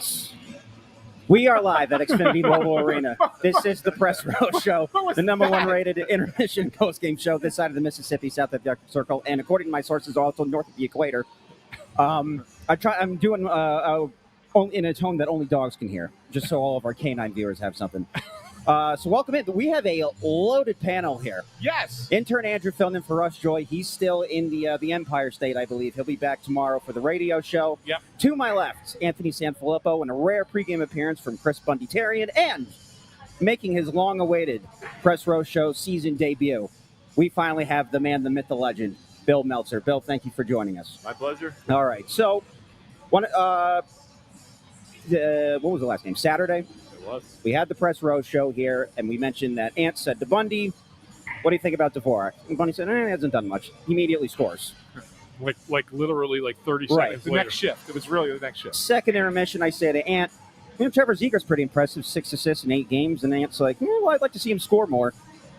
Yes. We are live at Xfinity Mobile Arena. This is the Press Row Show, the number one rated intermission postgame show this side of the Mississippi, south of the Arctic Circle, and according to my sources, also north of the equator. I'm doing in a tone that only dogs can hear, just so all of our canine viewers have something. So welcome in. We have a loaded panel here. Yes. Intern Andrew filling in for Russ Joy. He's still in the Empire State, I believe. He'll be back tomorrow for the radio show. Yep. To my left, Anthony SanFilippo, and a rare pregame appearance from Chris Bundy Therien, and making his long-awaited Press Row Show season debut, we finally have the man, the myth, the legend, Bill Meltzer. Bill, thank you for joining us. My pleasure. All right. So, what was the last game? Saturday? We had the Press Row Show here, and we mentioned that Ant said to Bundy, what do you think about Dvorak? And Bundy said, he hasn't done much. He immediately scores. Like literally 30 seconds Right. the next shift. It was really the next shift. Second intermission, I say to Ant, Trevor Zegras pretty impressive, 6 assists in 8 games, and Ant's like, well, I'd like to see him score more.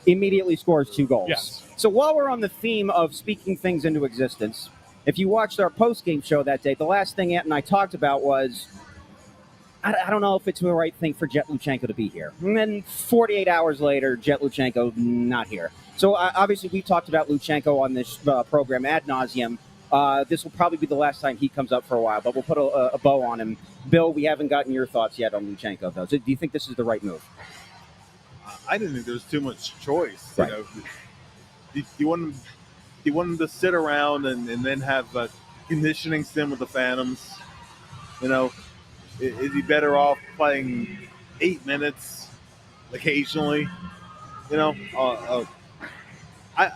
Immediately scores 2 goals. Yes. So while we're on the theme of speaking things into existence, if you watched our post-game show that day, the last thing Ant and I talked about was, I don't know if it's the right thing for Jet Luchenko to be here. And then 48 hours later, Jet Luchenko not here. So obviously we've talked about Luchenko on this program ad nauseum. This will probably be the last time he comes up for a while, but we'll put a bow on him. Bill, we haven't gotten your thoughts yet on Luchenko, though. So do you think this is the right move? I didn't think there was too much choice. Right. You want him to sit around and then have a conditioning sim with the Phantoms. Is he better off playing 8 minutes occasionally? I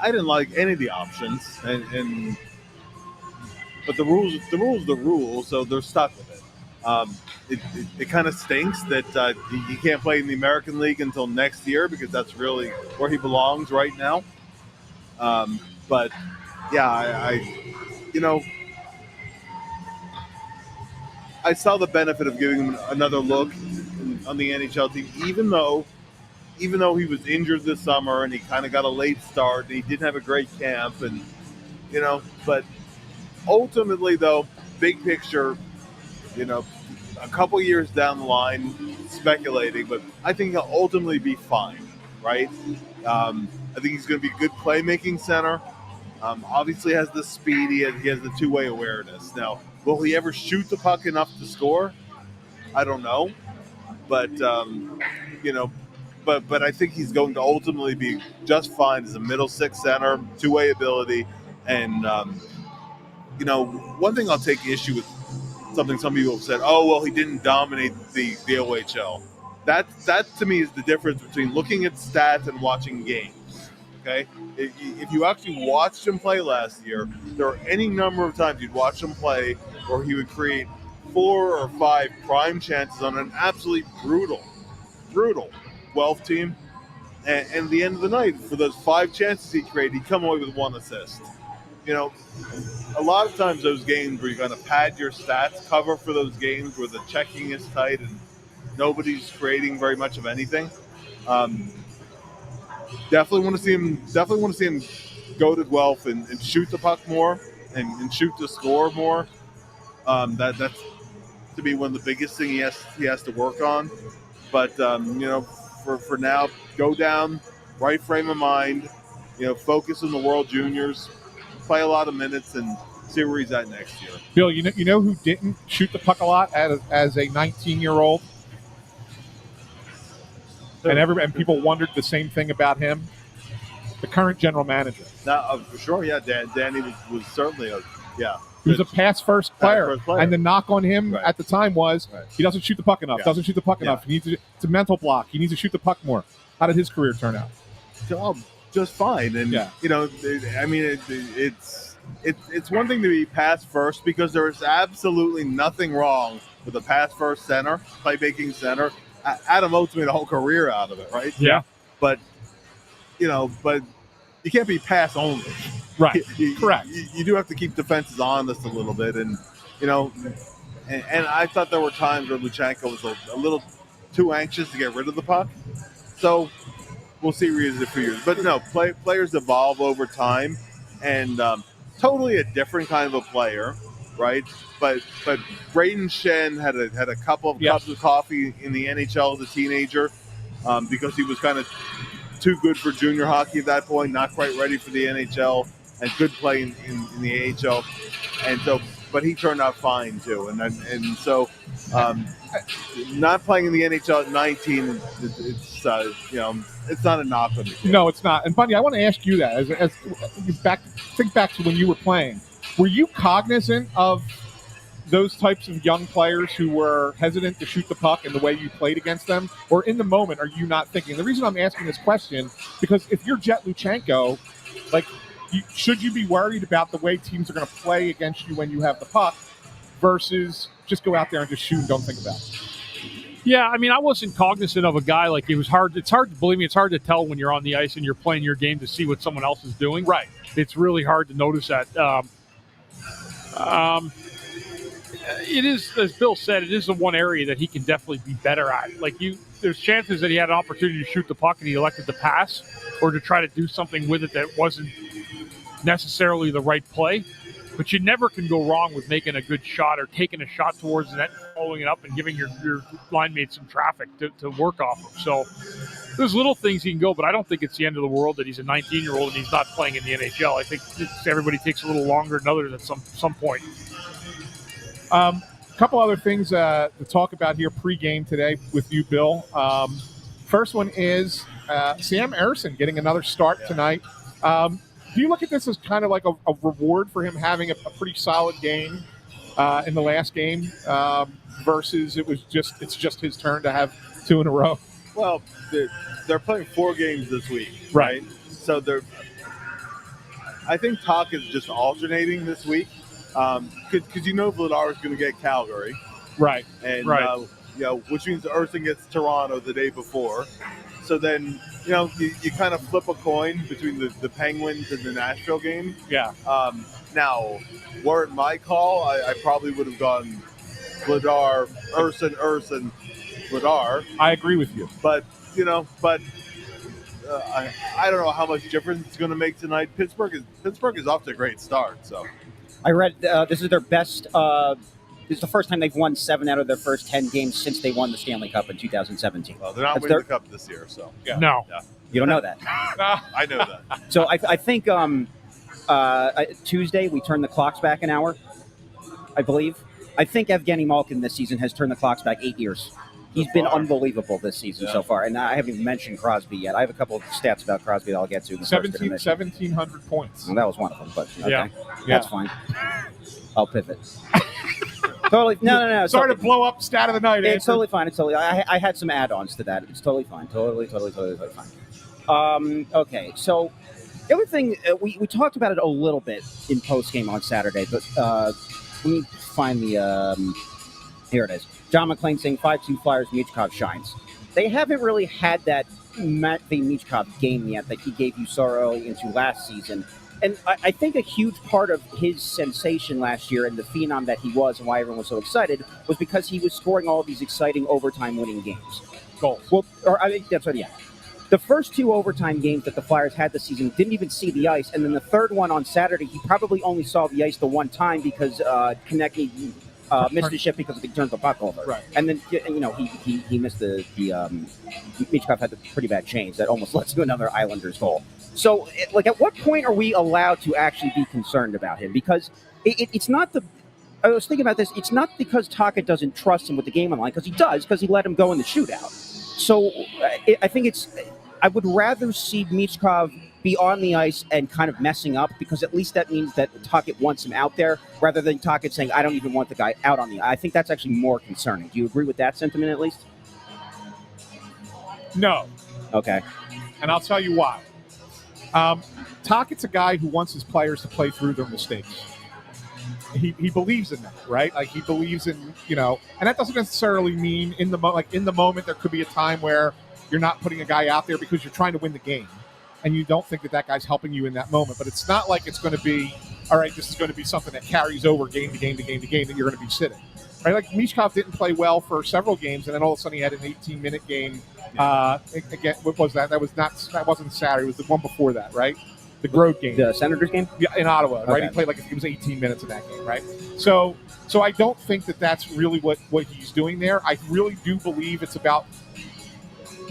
didn't like any of the options, but the rules are the rules, so they're stuck with it. It kind of stinks that he can't play in the American League until next year because that's really where he belongs right now. But yeah, I saw the benefit of giving him another look on the NHL team, even though he was injured this summer and he kind of got a late start and he didn't have a great camp, but ultimately though, big picture, a couple years down the line, speculating, but I think he'll ultimately be fine, right? I think he's going to be a good playmaking center. Obviously has the speed, he has the two-way awareness. Now, will he ever shoot the puck enough to score? I don't know. But, but I think he's going to ultimately be just fine as a middle six center, two-way ability. And, one thing I'll take issue with, something some people have said, he didn't dominate the OHL. That to me is the difference between looking at stats and watching games. Okay, if you actually watched him play last year, there are any number of times you'd watch him play where he would create 4 or 5 prime chances on an absolutely brutal Guelph team. And at the end of the night, for those 5 chances he created, he'd come away with 1 assist. A lot of times those games where you kind of pad your stats cover for those games where the checking is tight and nobody's creating very much of anything. Definitely want to see him go to Guelph and shoot the puck more and shoot to score more. That's to be one of the biggest things he has to work on. But for now, go down, right frame of mind. Focus on the World Juniors, play a lot of minutes, and see where he's at next year. Bill, you know who didn't shoot the puck a lot as a 19-year-old? And people wondered the same thing about him. The current general manager. For sure, yeah. Danny was certainly He was a pass-first player. And the knock on him at the time was he doesn't shoot the puck enough. Doesn't shoot the puck enough. It's a mental block. He needs to shoot the puck more. How did his career turn out? Just fine. And it's one thing to be pass first because there is absolutely nothing wrong with a pass first center, playmaking center. Adam Oates made a whole career out of it, right? Yeah. But you can't be pass only. Right. Correct. You do have to keep defenses honest a little bit, and I thought there were times where Luchenko was a little too anxious to get rid of the puck. So we'll see where he is in a few years. But no, players evolve over time, and totally a different kind of a player. right? But Braden Shen had a couple of cups of coffee in the NHL as a teenager because he was kind of too good for junior hockey at that point, not quite ready for the NHL, and could play in the AHL. And so, but he turned out fine too. And so, not playing in the NHL at 19, it's not a knock on the kid. No, it's not. And Bundy, I want to ask you that as think back to when you were playing. Were you cognizant of those types of young players who were hesitant to shoot the puck and the way you played against them? Or in the moment, are you not thinking? The reason I'm asking this question, because if you're Jet Luchenko, should you be worried about the way teams are going to play against you when you have the puck versus just go out there and just shoot and don't think about it? Yeah, I mean, I wasn't cognizant of a guy like it was hard. It's hard, believe me, it's hard to tell when you're on the ice and you're playing your game to see what someone else is doing. Right. It's really hard to notice that. It is, as Bill said, it is the one area that he can definitely be better at. There's chances that he had an opportunity to shoot the puck and he elected to pass or to try to do something with it that wasn't necessarily the right play. But you never can go wrong with making a good shot or taking a shot towards the net, following it up, and giving your line mates some traffic to work off of. So there's little things he can go, but I don't think it's the end of the world that he's a 19-year-old and he's not playing in the NHL. I think everybody takes a little longer than others at some point. A couple other things to talk about here pregame today with you, Bill. First one is Sam Ersson getting another start tonight. Do you look at this as kind of like a reward for him having a pretty solid game in the last game versus it's just his turn to have two in a row? Well, they're playing 4 games this week, right? So I think Talk is just alternating this week because Vladar is going to get Calgary, right? And which means Ersson gets Toronto the day before. So then, you kind of flip a coin between the Penguins and the Nashville game. Yeah. Now, were it my call, I probably would have gone Vladar, Ersson, Vladar. I agree with you. But, I don't know how much difference it's going to make tonight. Pittsburgh is off to a great start. So, I read this is their best. This is the first time they've won 7 out of their first 10 games since they won the Stanley Cup in 2017. Well, they're not winning the Cup this year, so. Yeah. No. Yeah. You don't know that. I know that. So I think Tuesday we turned the clocks back an hour, I believe. I think Evgeny Malkin this season has turned the clocks back 8 years. He's been unbelievable this season so far, and I haven't even mentioned Crosby yet. I have a couple of stats about Crosby that I'll get to in the 1,700 points. Well, that was one of them, but okay. Yeah. That's fine. I'll pivot. Totally. No. Sorry to blow up stat of the night. It's totally fine. I had some add-ons to that. It's totally fine. Totally fine. Okay, so the other thing, we talked about it a little bit in postgame on Saturday, but let me find the here it is. John McClain saying 5-2 Flyers, Michkov shines. They haven't really had that Matvei Michkov game yet that he gave you so early into last season. And I think a huge part of his sensation last year and the phenom that he was and why everyone was so excited was because he was scoring all of these exciting overtime winning games. Goals. Well, that's right, yeah. The first 2 overtime games that the Flyers had this season didn't even see the ice. And then the third one on Saturday, he probably only saw the ice the one time because Konecny missed the shift because he turned the puck over. Right. And then, he missed the Michkov had the pretty bad change that almost led to another Islanders goal. So, at what point are we allowed to actually be concerned about him? Because it's not I was thinking about this. It's not because Tocchet doesn't trust him with the game on the line, because he does, because he let him go in the shootout. So, I think I would rather see Michkov be on the ice and kind of messing up, because at least that means that Tocchet wants him out there, rather than Tocchet saying, I don't even want the guy out on the ice. I think that's actually more concerning. Do you agree with that sentiment at least? No. Okay. And I'll tell you why. Tocchet's a guy who wants his players to play through their mistakes. He believes in that, right? He believes in, and that doesn't necessarily mean in the moment there could be a time where you're not putting a guy out there because you're trying to win the game and you don't think that guy's helping you in that moment. But it's not like it's going to be, all right, this is going to be something that carries over game to game to game to game that you're going to be sitting. Right? Like Michkov didn't play well for several games, and then all of a sudden he had an 18-minute game. Again, what was that? That wasn't Saturday. It was the one before that, right? The road game. The Senators game? Yeah, in Ottawa, right? Okay. He played it was 18 minutes in that game, right? So I don't think that that's really what he's doing there. I really do believe it's about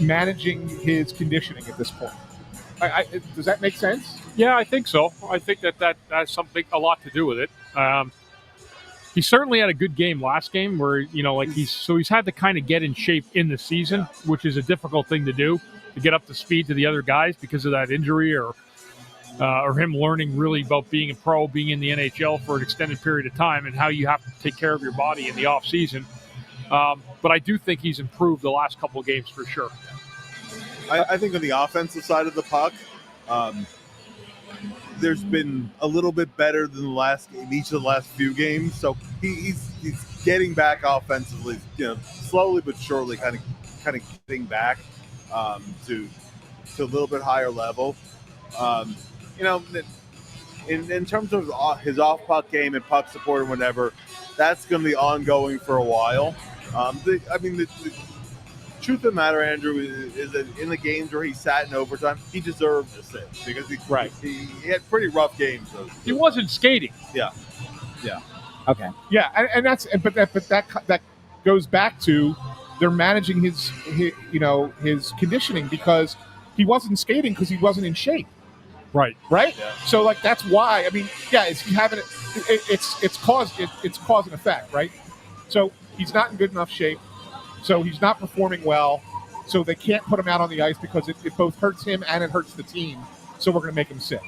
managing his conditioning at this point. Does that make sense? Yeah, I think so. I think that has a lot to do with it. He certainly had a good game last game where, he's had to kind of get in shape in the season, which is a difficult thing to do, to get up to speed to the other guys because of that injury or him learning really about being a pro, being in the NHL for an extended period of time and how you have to take care of your body in the off season. But I do think he's improved the last couple of games for sure. I think on the offensive side of the puck, there's been a little bit better than each of the last few games. So he's getting back offensively, slowly but surely, kind of getting back to a little bit higher level. In terms of his off puck game and puck support and whatever, that's going to be ongoing for a while. The truth of the matter, Andrew, is that in the games where he sat in overtime, he deserved to sit because he had pretty rough games. He wasn't skating. Yeah. Okay. Yeah, and that goes back to they're managing his conditioning because he wasn't skating because he wasn't in shape. Right. Yeah. So that's why. I mean, is he having it's cause and effect, right? So he's not in good enough shape. So he's not performing well. So they can't put him out on the ice because it both hurts him and it hurts the team. So we're going to make him sit.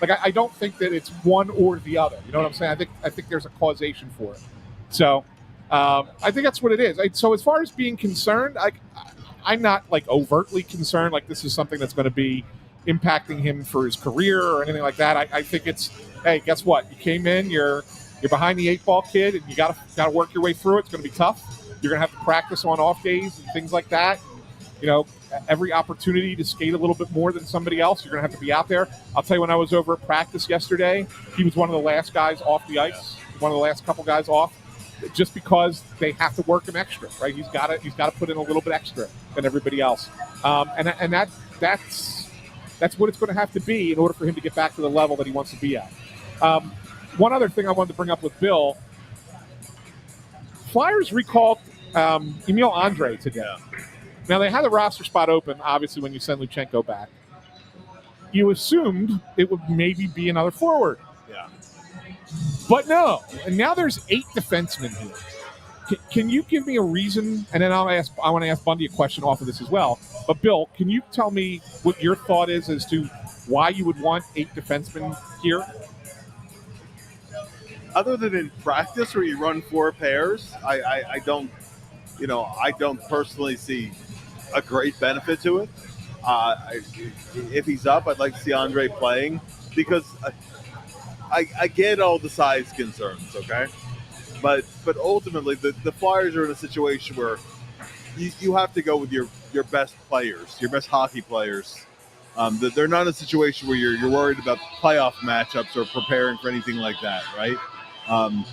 I don't think that it's one or the other. You know what I'm saying? I think there's a causation for it. So I think that's what it is. So as far as being concerned, I'm not overtly concerned. This is something that's going to be impacting him for his career or anything like that. I think it's, hey, guess what? You came in, you're behind the 8-ball, kid, and you got to work your way through it. It's going to be tough. You're going to have to practice on off days and things like that. Every opportunity to skate a little bit more than somebody else, you're going to have to be out there. I'll tell you, when I was over at practice yesterday, he was one of the last guys off the ice, one of the last couple guys off, just because they have to work him extra, right? He's got to put in a little bit extra than everybody else, and that's what it's going to have to be in order for him to get back to the level that he wants to be at. One other thing I wanted to bring up with Bill, Flyers recalled Emil Andre today. Yeah. Now, they had the roster spot open, obviously, when you send Luchenko back. You assumed it would maybe be another forward. Yeah. But no. And now there's 8 defensemen here. Can you give me a reason? And then I want to ask Bundy a question off of this as well. But, Bill, can you tell me what your thought is as to why you would want 8 defensemen here? Other than in practice where you run 4 pairs, I don't personally see a great benefit to it. If he's up, I'd like to see Andre playing because I get all the size concerns, okay? But ultimately, the Flyers are in a situation where you have to go with your best players, your best hockey players. They're not in a situation where you're worried about playoff matchups or preparing for anything like that, right? I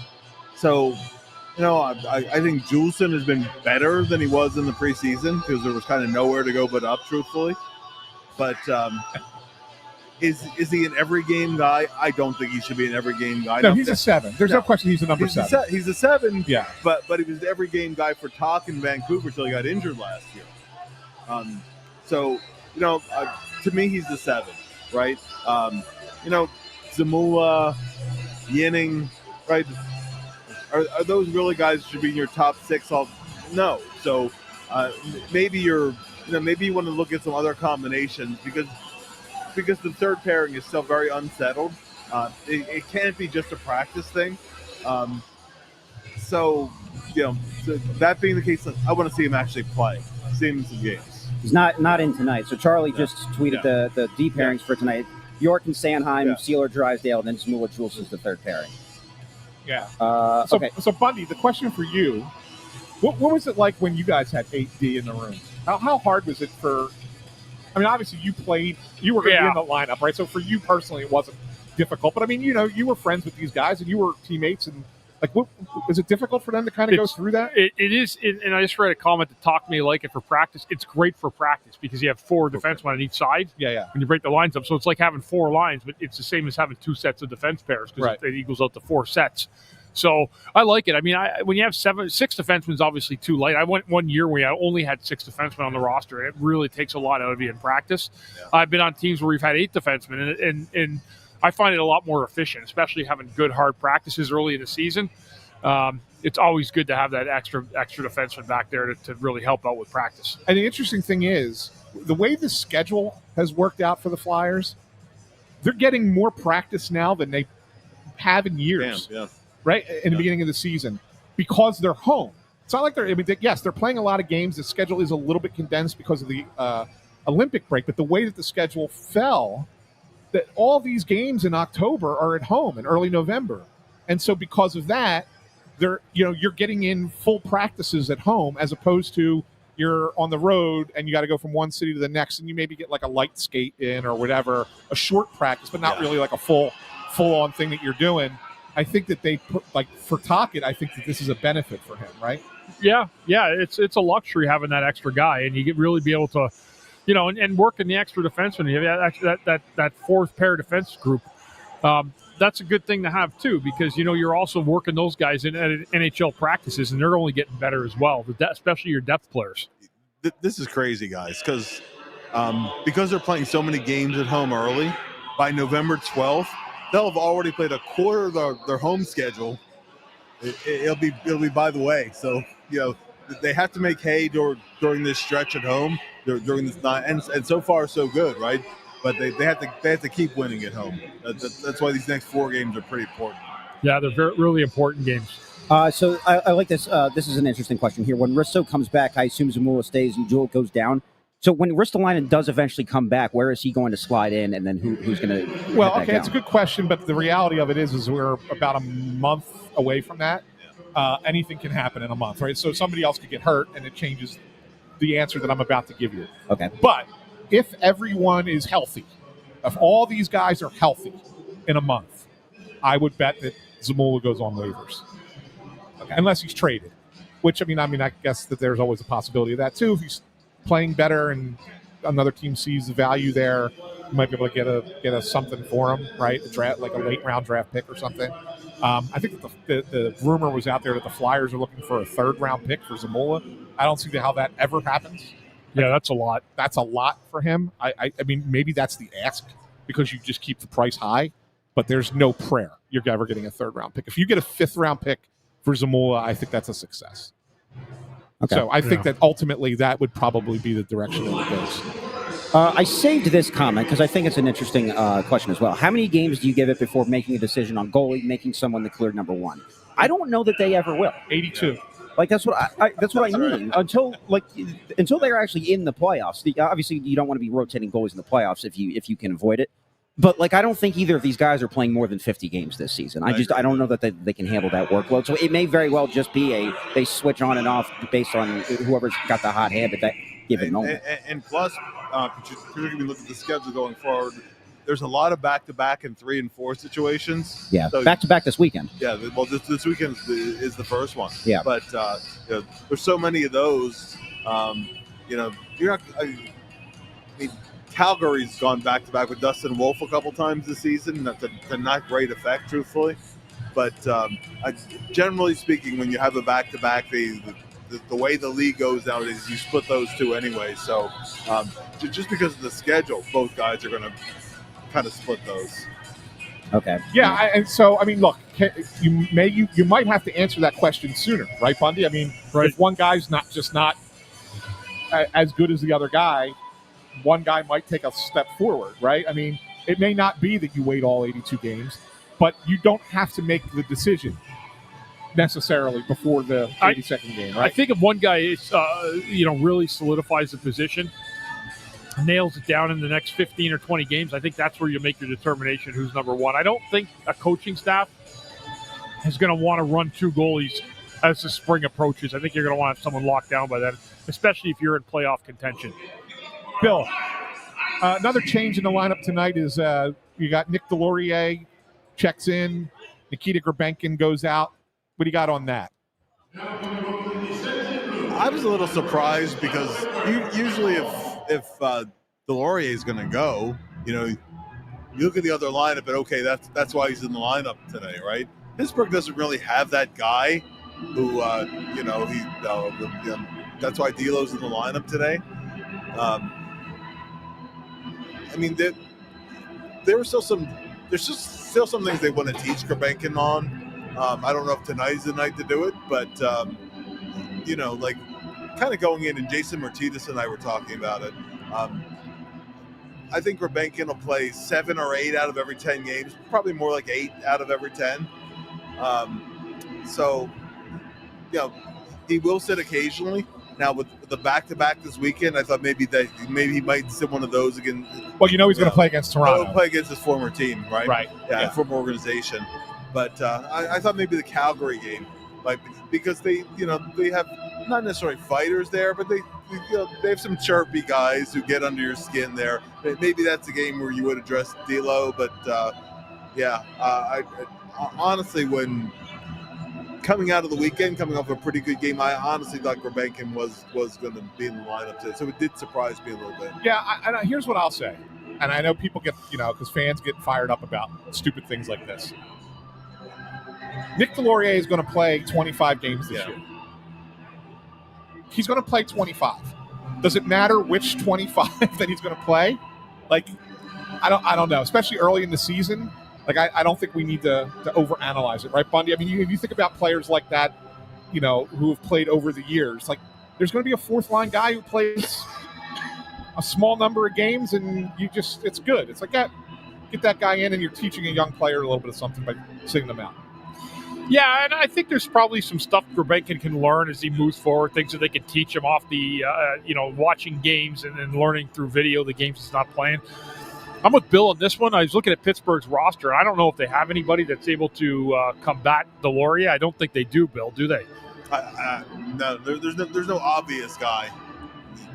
think Juleson has been better than he was in the preseason because there was kind of nowhere to go but up, truthfully. But is he an every game guy? I don't think he should be an every game guy. No, he's a 7. There's no question he's a number 7. He's a 7. Yeah. But he was the every game guy for Talk in Vancouver until he got injured last year. To me, he's the 7, right? Zamula, Yinning, right? Are those really guys that should be in your top 6? No. So maybe you want to look at some other combinations because the third pairing is still very unsettled. It can't be just a practice thing. So that being the case, I want to see him actually play, see him in some games. He's not in tonight. So Charlie just tweeted the D pairings for tonight. York and Sanheim, Sealer, Drysdale, and then Smula Jules is the third pairing. Yeah. Okay. So, Bundy, the question for you, what was it like when you guys had 8D in the room? How hard was it for – I mean, obviously you were going to be in the lineup, right? So for you personally, it wasn't difficult. But, I mean, you were friends with these guys and you were teammates. And Like, what, is it difficult for them to kind of go through that? It is, and I just read a comment that talked to me like it for practice. It's great for practice because you have 4 defensemen on each side. Yeah. When you break the lines up, so it's like having 4 lines, but it's the same as having 2 sets of defense pairs because it equals out to 4 sets. So I like it. I mean, when you have 6 defensemen, is obviously too light. I went one year where I only had 6 defensemen on the roster, and it really takes a lot out of you in practice. Yeah. I've been on teams where we've had 8 defensemen, and I find it a lot more efficient, especially having good hard practices early in the season. It's always good to have that extra defenseman back there to really help out with practice. And the interesting thing is, the way the schedule has worked out for the Flyers, they're getting more practice now than they have in years. Yeah. Right? In the beginning of the season, because they're home. It's not like they're playing a lot of games. The schedule is a little bit condensed because of the Olympic break, but the way that the schedule fell, that all these games in October are at home in early November. And so because of that, you're getting in full practices at home as opposed to you're on the road and you got to go from one city to the next and you maybe get like a light skate in or whatever, a short practice, but not really like a full on thing that you're doing. I think that they put, like, for Tocchet, I think that this is a benefit for him, right? Yeah, it's a luxury having that extra guy, and you can really be able to, and work in the extra defenseman. You have that 4th pair defense group. That's a good thing to have too, because you're also working those guys in NHL practices, and they're only getting better as well, especially your depth players. This is crazy, guys, because they're playing so many games at home early. By November 12th. They'll have already played a quarter of their home schedule. It'll be by the way. So they have to make hay during this stretch at home during this night, and so far so good, right? But they have to keep winning at home. That's why these next 4 games are pretty important. Yeah, they're really important games. So I like this. This is an interesting question here. When Russo comes back, I assume Zamula stays and Jewell goes down. So when Ristolainen does eventually come back, where is he going to slide in, and then who's going to? Well, okay, it's a good question, but the reality of it is we're about a month away from that. Anything can happen in a month, right? So somebody else could get hurt, and it changes the answer that I'm about to give you. Okay. But if everyone is healthy, if all these guys are healthy in a month, I would bet that Zamula goes on waivers, unless he's traded. Which I guess that there's always a possibility of that too. If he's playing better and another team sees the value there, you might be able to get a something for him, right? A draft, like a late round draft pick or something. I think that the rumor was out there that the Flyers are looking for a 3rd round pick for Zamula. I don't see how that ever happens. Yeah, that's a lot. That's a lot for him. I mean, maybe that's the ask because you just keep the price high, but there's no prayer you're ever getting a 3rd round pick. If you get a 5th round pick for Zamula, I think that's a success. Okay. So I think that ultimately that would probably be the direction that it goes. I saved this comment because I think it's an interesting question as well. How many games do you give it before making a decision on goalie, making someone the clear number 1? I don't know that they ever will. 82. Like that's what I mean. Until they're actually in the playoffs. Obviously, you don't want to be rotating goalies in the playoffs if you can avoid it. But I don't think either of these guys are playing more than 50 games this season. I don't know that they can handle that workload. So it may very well just be they switch on and off based on whoever's got the hot hand at that given moment. And plus, particularly look at the schedule going forward. There's a lot of back-to-back and 3 and 4 situations. Yeah, so, back-to-back this weekend. Yeah, well, this weekend is the first one. Yeah, but there's so many of those. You're not. I mean, Calgary's gone back-to-back with Dustin Wolf a couple times this season. To not great effect, truthfully. But generally speaking, when you have a back-to-back, the way the league goes nowadays, you split those 2 anyway. So just because of the schedule, both guys are going to kind of split those. Okay. Yeah, and so look, you might have to answer that question sooner, right, Bundy? If one guy's not as good as the other guy, one guy might take a step forward, right? It may not be that you wait all 82 games, but you don't have to make the decision necessarily before the 82nd game, right? I think if one guy is, really solidifies the position, nails it down in the next 15 or 20 games, I think that's where you make your determination who's number 1. I don't think a coaching staff is going to want to run 2 goalies as the spring approaches. I think you're going to want to have someone locked down by then, especially if you're in playoff contention. Bill, another change in the lineup tonight is you got Nick Delorier checks in, Nikita Grabenkin goes out. What do you got on that? I was a little surprised because usually if Delorier is going to go, you look at the other lineup and okay, that's why he's in the lineup today, right? Pittsburgh doesn't really have that guy who that's why D'Lo's in the lineup today. I mean, there's still some things they want to teach Grabenkin on. I don't know if tonight's the night to do it, but like kind of going in, and Jason Martinez and I were talking about it. I think Grabenkin will play 7 or 8 out of every 10 games, probably more like 8 out of every 10. He will sit occasionally. Now with the back-to-back this weekend, I thought maybe he might sit one of those again. Well, he's going to play against Toronto. He'll play against his former team, right? Right. Yeah. Former organization. But I thought maybe the Calgary game, because they have not necessarily fighters there, but they have some chirpy guys who get under your skin there. Maybe that's a game where you would address D'Lo, but I honestly, when coming out of the weekend, coming off a pretty good game, I honestly thought Grabenkin was going to be in the lineup today. So it did surprise me a little bit. Yeah, here's what I'll say. And I know people get, because fans get fired up about stupid things like this. Nick Delorier is going to play 25 games this year. He's going to play 25. Does it matter which 25 that he's going to play? I don't know, especially early in the season. I don't think we need to overanalyze it, right, Bundy? I mean, you think about players like that, who have played over the years. There's going to be a fourth-line guy who plays a small number of games, and it's good. It's like, get that guy in, and you're teaching a young player a little bit of something by sitting them out. Yeah, and I think there's probably some stuff Grabenkin can learn as he moves forward, things that they can teach him off the, watching games and then learning through video the games he's not playing. I'm with Bill on this one. I was looking at Pittsburgh's roster. I don't know if they have anybody that's able to combat Delorier. I don't think they do, Bill, do they? No, there's no obvious guy.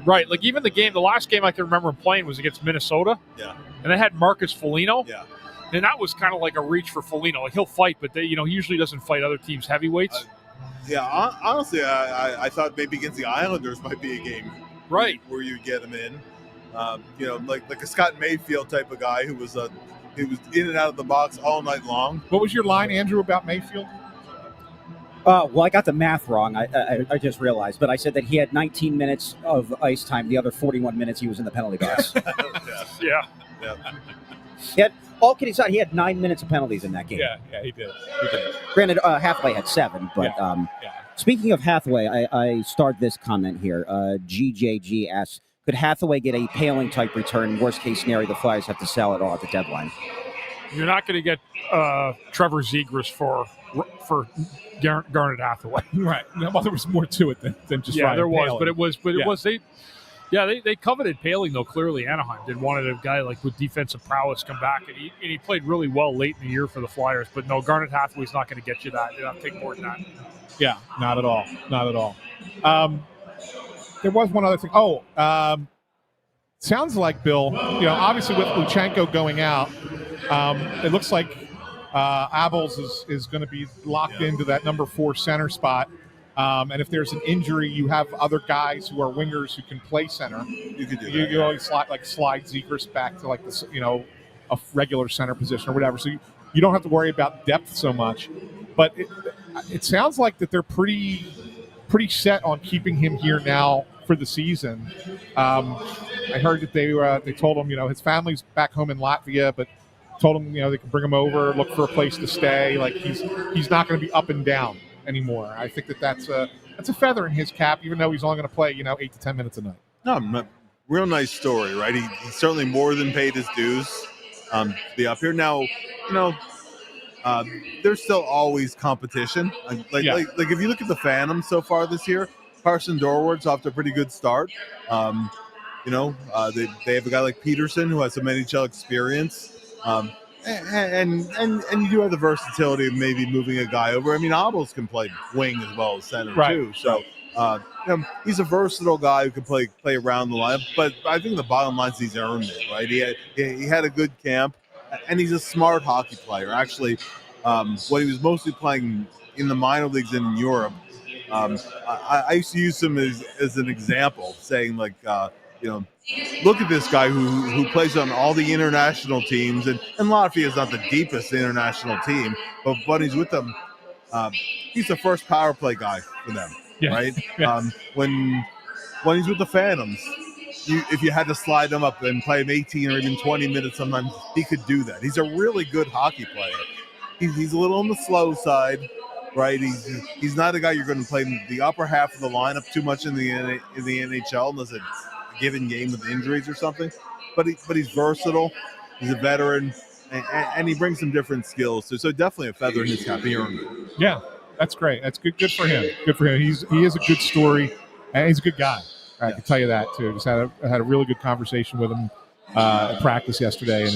Right, even the last game I can remember him playing was against Minnesota. Yeah. And they had Marcus Foligno. Yeah. And that was kind of like a reach for Foligno. He'll fight, but he usually doesn't fight other teams' heavyweights. Honestly, I thought maybe against the Islanders might be a game, right, where you get him in. Like a Scott Mayfield type of guy who was in and out of the box all night long. What was your line, Andrew, about Mayfield? Well, I got the math wrong. I just realized, but I said that he had 19 minutes of ice time. The other 41 minutes he was in the penalty box. Yeah. He had, all kidding aside, he had 9 minutes of penalties in that game. Yeah, he did. Granted, Hathaway had 7, but speaking of Hathaway, I starred this comment here. GJG asks, could Hathaway get a Paling-type return? Worst case scenario, the Flyers have to sell it all at the deadline. You're not going to get Trevor Zegras for Garnet Hathaway. Right. Well, there was more to it than just Ryan there was, Paling. They coveted Paling, though. Clearly, Anaheim did wanted a guy with defensive prowess come back, and he played really well late in the year for the Flyers. But no, Garnet Hathaway's not going to get you that. You're not take more than that. Yeah, not at all. There was one other thing. Sounds like, Bill, obviously with Luchenko going out, it looks like Abels is going to be locked into that number 4 center spot. And if there's an injury, you have other guys who are wingers who can play center. You could do that. You always slide Zegras back to a regular center position or whatever. So you don't have to worry about depth so much. But it sounds like that they're pretty set on keeping him here now for the season. I heard that they told him, his family's back home in Latvia, but told him, they can bring him over, look for a place to stay. He's not going to be up and down anymore. I think that's a feather in his cap, even though he's only going to play 8 to 10 minutes a night. No, real nice story, right? He certainly more than paid his dues to be up here. Now, there's still always competition. Like if you look at the Phantoms so far this year, Carson Dorward's off to a pretty good start. They have a guy like Peterson who has some NHL experience. And you do have the versatility of maybe moving a guy over. I mean, Abels can play wing as well as center too. So he's a versatile guy who can play around the line. But I think the bottom line is he's earned it, right? He had a good camp, and he's a smart hockey player. Actually, when he was mostly playing in the minor leagues in Europe. I used to use him as an example, saying like, look at this guy who plays on all the international teams, and Latvia is not the deepest international team, but Bundy's with them. He's the first power play guy for them, right? Yeah. When he's with the Phantoms, if you had to slide him up and play him 18 or even 20 minutes, sometimes he could do that. He's a really good hockey player. He's a little on the slow side, right? He's not a guy you're going to play in the upper half of the lineup too much in the NHL unless it's a given game with injuries or something. But he's versatile. He's a veteran, and he brings some different skills. So definitely a feather in his cap. Yeah, that's great. That's good. Good for him. Good for him. He is a good story, and he's a good guy. I can tell you that too. Just had a really good conversation with him at practice yesterday, and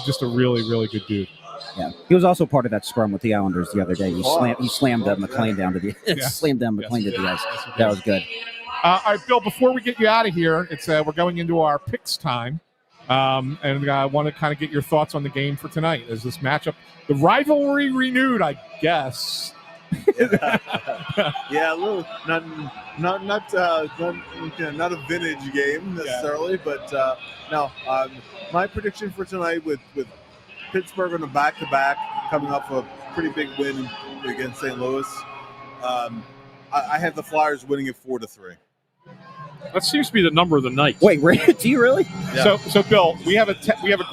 just a really, really good dude. Yeah, he was also part of that scrum with the Islanders the other day. He slammed McLean down to the slammed down McLean to the ice. That was good. All right, Bill. Before we get you out of here, it's we're going into our picks time, and I want to kind of get your thoughts on the game for tonight. Is this matchup, the rivalry renewed? I guess. Yeah, a little not a vintage game necessarily, but no. My prediction for tonight with Pittsburgh on a back-to-back, coming off a pretty big win against St. Louis. I have the Flyers winning it 4-3. That seems to be the number of the night. Wait, do you really? Yeah. So Bill, we have a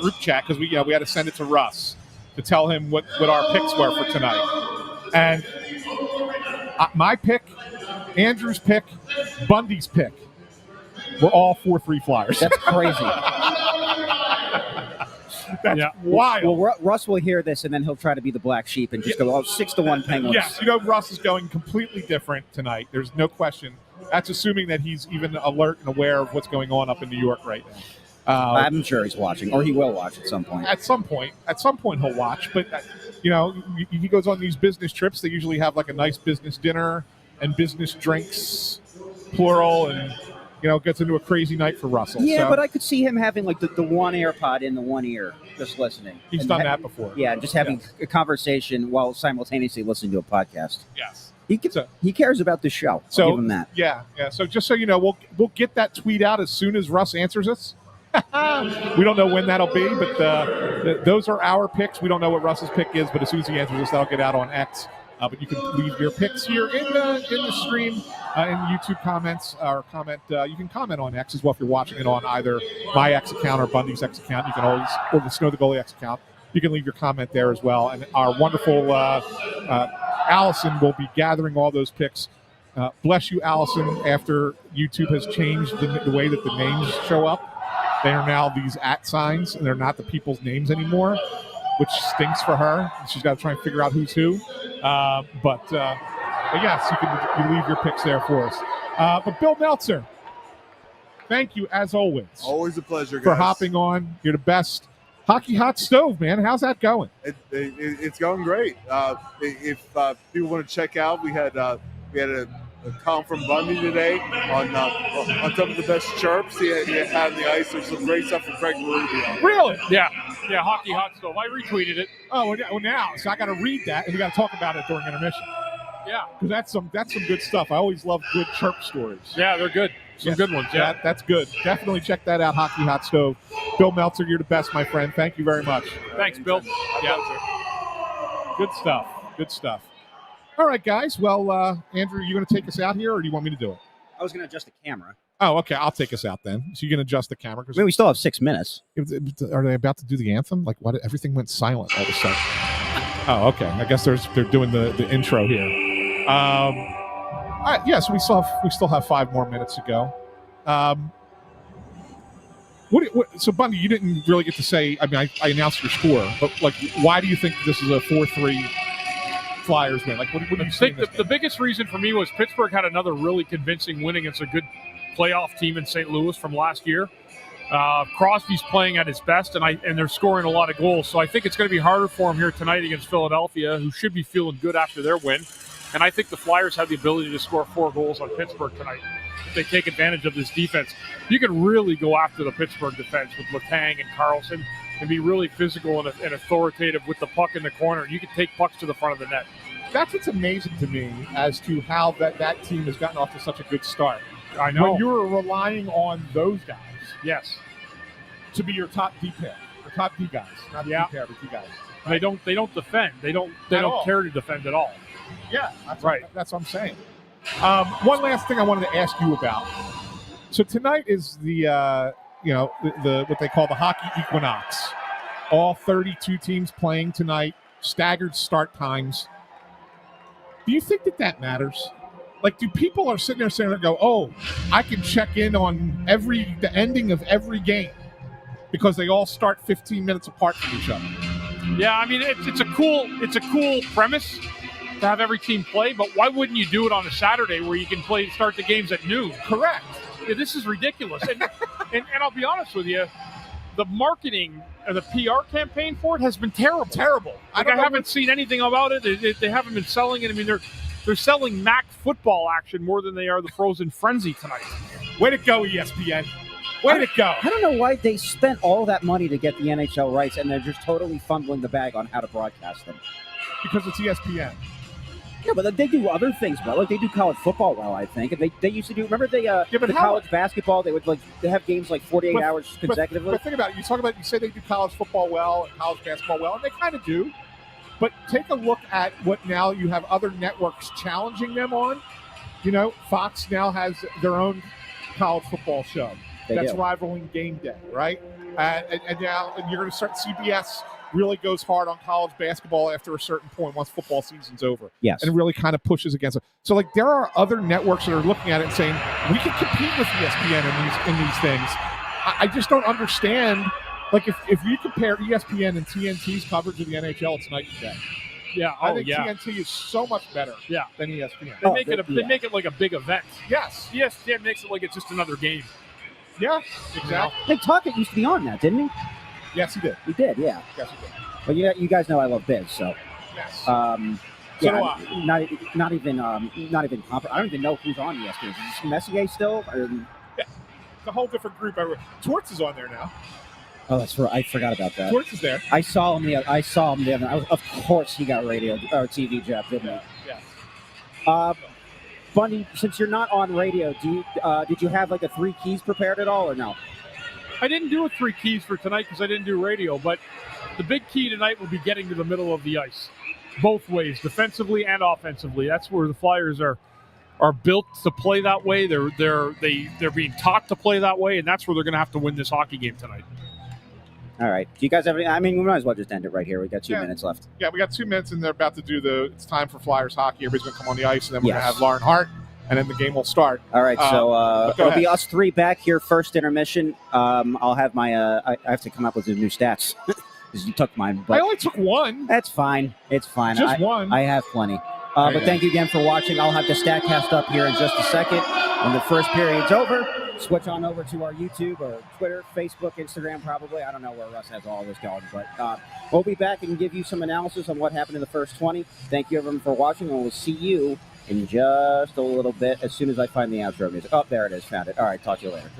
group chat because we had to send it to Russ to tell him what our picks were for tonight, and my pick, Andrew's pick, Bundy's pick, were all 4-3 Flyers. That's crazy. That's wild. Well, Russ will hear this, and then he'll try to be the black sheep and just go, 6-1 Penguins. Yes, Russ is going completely different tonight. There's no question. That's assuming that he's even alert and aware of what's going on up in New York right now. I'm sure he's watching, or he will watch at some point. At some point he'll watch. But, he goes on these business trips. They usually have like a nice business dinner and business drinks, plural, and gets into a crazy night for Russell. Yeah, but I could see him having like the one AirPod in the one ear, just listening. He's done that before. Yeah, just having a conversation while simultaneously listening to a podcast. Yes. He cares about the show. I'll give him that. Yeah. So just so you know, we'll get that tweet out as soon as Russ answers us. We don't know when that'll be, but those are our picks. We don't know what Russ's pick is, but as soon as he answers us, that'll get out on X. But you can leave your picks here in the stream, in YouTube comments, or comment. You can comment on X as well if you're watching it on either my X account or Bundy's X account. You can always, or the Snow the Goalie X account. You can leave your comment there as well. And our wonderful Allison will be gathering all those picks. Bless you, Allison. After YouTube has changed the way that the names show up, they are now these @ signs, and they're not the people's names anymore, which stinks for her. She's got to try and figure out who's who. But yes, you can leave your picks there for us. But Bill Meltzer, thank you as always. Always a pleasure, guys. For hopping on. You're the best. Hockey Hot Stove, man. How's that going? It's going great. If people want to check out, we had a column from Bundy today on some of the best chirps he had on the ice. There's some great stuff from Craig Rubio. Really? Yeah, Hockey Hot Stove. I retweeted it. Oh, well, now, so I got to read that, and we got to talk about it during intermission. Yeah, because that's some good stuff. I always love good chirp stories. Yeah, they're good. Some good ones. Yeah, that's good. Definitely check that out. Hockey Hot Stove. Bill Meltzer, you're the best, my friend. Thank you very much. Thanks, Bill. Yeah, good stuff. Good stuff. All right, guys. Well, Andrew, you going to take us out here, or do you want me to do it? I was going to adjust the camera. Oh, okay. I'll take us out then. So you can adjust the camera. We still have 6 minutes. Are they about to do the anthem? Like, what? Everything went silent all of a sudden. Oh, okay. I guess they're doing the intro here. All right. Yeah. So we still have 5 more minutes to go. So Bundy, you didn't really get to say. I mean, I announced your score, but like, why do you think this is a 4-3 Flyers win? Like, what do you think? The biggest reason for me was Pittsburgh had another really convincing win against a good playoff team in St. Louis from last year. Crosby's playing at his best, and they're scoring a lot of goals. So I think it's going to be harder for him here tonight against Philadelphia, who should be feeling good after their win. And I think the Flyers have the ability to score 4 goals on Pittsburgh tonight if they take advantage of this defense. You can really go after the Pittsburgh defense with Letang and Carlson and be really physical and authoritative with the puck in the corner. You can take pucks to the front of the net. That's what's amazing to me as to how that team has gotten off to such a good start. I know. When you're relying on those guys, yes, to be your top D pair, or top D guys, not D pair, but D guys. Right? They don't defend. They don't care to defend at all. Yeah, that's right. That's what I'm saying. One last thing I wanted to ask you about. So tonight is the what they call the hockey equinox. All 32 teams playing tonight, staggered start times. Do you think that matters? Like, do people are sitting there saying, "Go, oh, I can check in on the ending of every game because they all start 15 minutes apart from each other"? Yeah, I mean it's a cool premise to have every team play, but why wouldn't you do it on a Saturday where you can start the games at noon? Correct. Yeah, this is ridiculous, and I'll be honest with you, the marketing or the PR campaign for it has been terrible. Terrible. I haven't seen anything about it. They haven't been selling it. I mean, they're selling MAC football action more than they are the Frozen Frenzy tonight. Way to go, ESPN. Way to go. I don't know why they spent all that money to get the NHL rights, and they're just totally fumbling the bag on how to broadcast them. Because it's ESPN. No, but they do other things well. Like, they do college football well, I think. And they used to do. Remember the college basketball? They would they have games like 48 hours consecutively. But think about it. You say they do college football well and college basketball well, and they kind of do. But take a look at what now you have other networks challenging them on. You know, Fox now has their own college football show that's rivaling Game Day, right? And now you're going to start. CBS really goes hard on college basketball after a certain point once football season's over. Yes. And it really kind of pushes against it. So, like, there are other networks that are looking at it and saying, we can compete with ESPN in these things. I just don't understand. Like, if you compare ESPN and TNT's coverage of the NHL, it's night and day. Yeah, I think TNT is so much better than ESPN. They make it like a big event. Yes. ESPN makes it like it's just another game. Yeah, exactly. Hey, Tuckett used to be on that, didn't he? Yes, he did. He did, yeah. Yes, he did. But you guys know I love Biz, so. Yes. Not even I don't even know who's on ESPN. Is this Messier still? Yeah, it's a whole different group. Torts is on there now. Oh, that's right. I forgot about that. Torts is there. I saw him the other night. Of course, he got radio or TV job, didn't he? Yeah. Bundy, since you're not on radio, did you have like a 3 keys prepared at all, or no? I didn't do a 3 keys for tonight because I didn't do radio, but the big key tonight will be getting to the middle of the ice, both ways, defensively and offensively. That's where the Flyers are built to play that way. They're being taught to play that way, and that's where they're going to have to win this hockey game tonight. All right. Do you guys have any? I mean, we might as well just end it right here. We got 2 minutes left. Yeah, we got 2 minutes, and they're about to do it's time for Flyers hockey. Everybody's going to come on the ice, and then we're going to have Lauren Hart, and then the game will start. All right, so it'll be us 3 back here, first intermission. I'll have my I have to come up with the new stats because you took mine. But I only took 1. That's fine. It's fine. Just 1. I have plenty. But thank you again for watching. I'll have the StatCast up here in just a second. When the first period's over, switch on over to our YouTube or Twitter, Facebook, Instagram, probably. I don't know where Russ has all this going, but we'll be back and give you some analysis on what happened in the first 20. Thank you, everyone, for watching, and we'll see you in just a little bit as soon as I find the outro music. Oh, there it is. Found it. All right, talk to you later.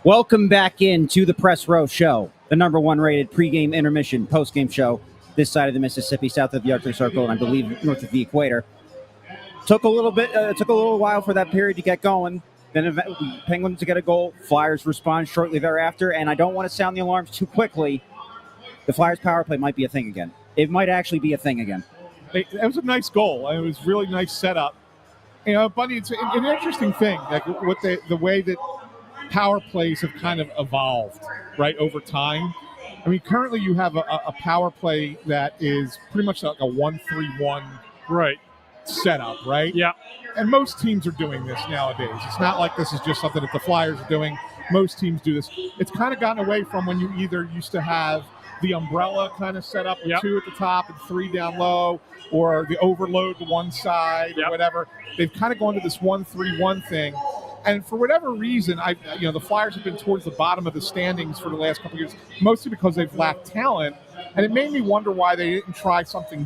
Welcome back into the Press Row Show, the number one rated pregame, intermission, postgame show this side of the Mississippi, south of the Arctic Circle, and I believe north of the equator. Took a little while for that period to get going. Then Penguins to get a goal. Flyers respond shortly thereafter, and I don't want to sound the alarms too quickly. The Flyers power play might be a thing again. It might actually be a thing again. It was a nice goal. It was really nice setup. You know, Bundy, it's an interesting thing, like what the way that power plays have kind of evolved, right, over time. I mean, currently you have a power play that is pretty much like a 1-3-1 Right. setup, right? Yeah. And most teams are doing this nowadays. It's not like this is just something that the Flyers are doing. Most teams do this. It's kind of gotten away from when you either used to have the umbrella kind of set up with 2 at the top and 3 down low, or the overload to one side or whatever. They've kind of gone to this 1-3-1 thing. And for whatever reason, the Flyers have been towards the bottom of the standings for the last couple of years, mostly because they've lacked talent. And it made me wonder why they didn't try something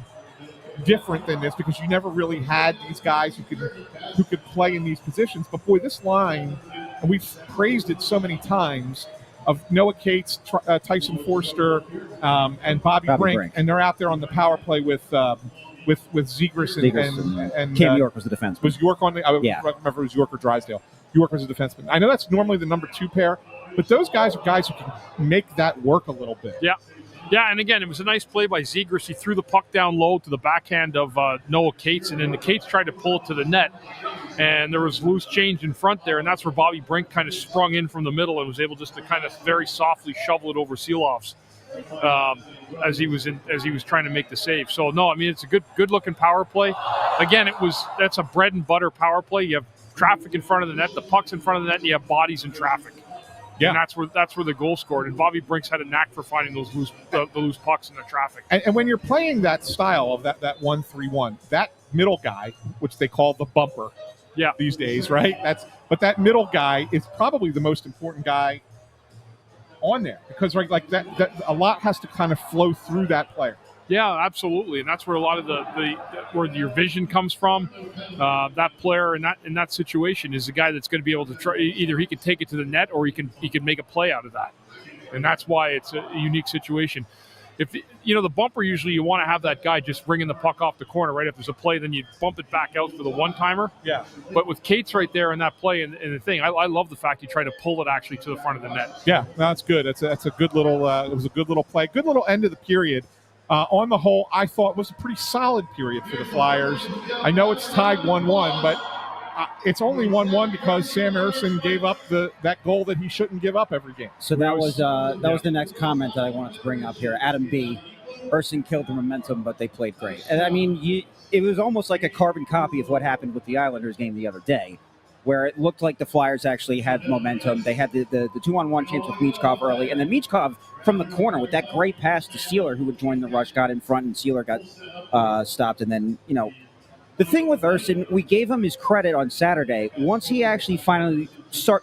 different than this, because you never really had these guys who could play in these positions. But boy, this line, and we've praised it so many times, of Noah Cates, Tyson Forster, and Bobby Brink, and they're out there on the power play with Zegras and Cam York was the defenseman. Was York on the? I remember it was York or Drysdale. York was a defenseman. I know that's normally the number 2 pair, but those guys are guys who can make that work a little bit. Yeah. Yeah, and again, it was a nice play by Zegras. He threw the puck down low to the backhand of Noah Cates, and then the Cates tried to pull it to the net, and there was loose change in front there, and that's where Bobby Brink kind of sprung in from the middle and was able just to kind of very softly shovel it over Seeloff's as he was trying to make the save. So no, I mean, it's a good looking power play. Again, that's a bread and butter power play. You have traffic in front of the net, the puck's in front of the net, and you have bodies in traffic. Yeah, and that's where the goal scored. And Bobby Brink's had a knack for finding those the loose pucks in the traffic. And when you're playing that style of that 1-3-1, that middle guy, which they call the bumper, these days, right? But that middle guy is probably the most important guy on there, because like that a lot has to kind of flow through that player. Yeah, absolutely, and that's where a lot of where your vision comes from. That player in that situation is the guy that's going to be able to try. Either he can take it to the net, or he can make a play out of that, and that's why it's a unique situation. If the bumper, usually you want to have that guy just bringing the puck off the corner, right? If there's a play, then you bump it back out for the one-timer. Yeah. But with Cates right there in that play and the thing, I love the fact he tried to pull it actually to the front of the net. Yeah, no, that's good. That's a good little. It was a good little play. Good little end of the period. On the whole, I thought it was a pretty solid period for the Flyers. I know it's tied 1-1, but it's only 1-1 because Sam Ersson gave up that goal that he shouldn't give up every game. So that was the next comment that I wanted to bring up here. Adam B. Ersson killed the momentum, but they played great. And I mean, it was almost like a carbon copy of what happened with the Islanders game the other day, where it looked like the Flyers actually had momentum. They had the 2-on-1 chance with Michkov early, and then Michkov from the corner with that great pass to Sealer, who would join the rush, got in front, and Sealer got stopped. And then, the thing with Ersson, we gave him his credit on Saturday. Once he actually finally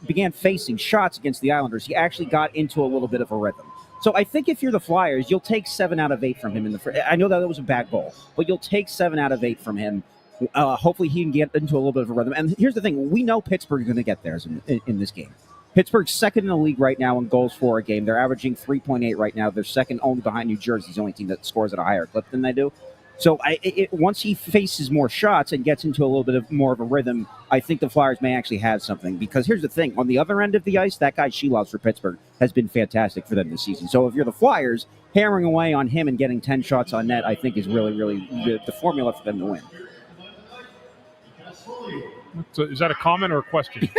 began facing shots against the Islanders, he actually got into a little bit of a rhythm. So I think if you're the Flyers, you'll take 7 out of 8 from him. I know that was a bad goal, but you'll take 7 out of 8 from him. Hopefully he can get into a little bit of a rhythm. And here's the thing. We know Pittsburgh is going to get theirs in this game. Pittsburgh's second in the league right now in goals for a game. They're averaging 3.8 right now. They're second only behind New Jersey, the only team that scores at a higher clip than they do. So once he faces more shots and gets into a little bit of more of a rhythm, I think the Flyers may actually have something. Because here's the thing. On the other end of the ice, that guy Shelovs for Pittsburgh has been fantastic for them this season. So if you're the Flyers, hammering away on him and getting 10 shots on net, I think is really, really the formula for them to win. So is that a comment or a question?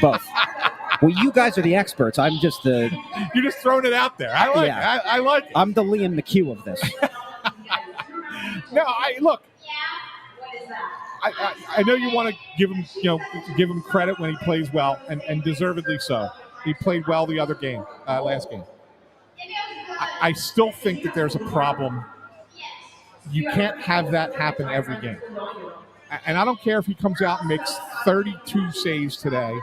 Both. Well, you guys are the experts. I'm just the... You're just throwing it out there. I like it. I like it. I'm the Liam McHugh of this. No, look. I know you want to give him credit when he plays well, and deservedly so. He played well the other game, last game. I still think that there's a problem. You can't have that happen every game. And I don't care if he comes out and makes 32 saves today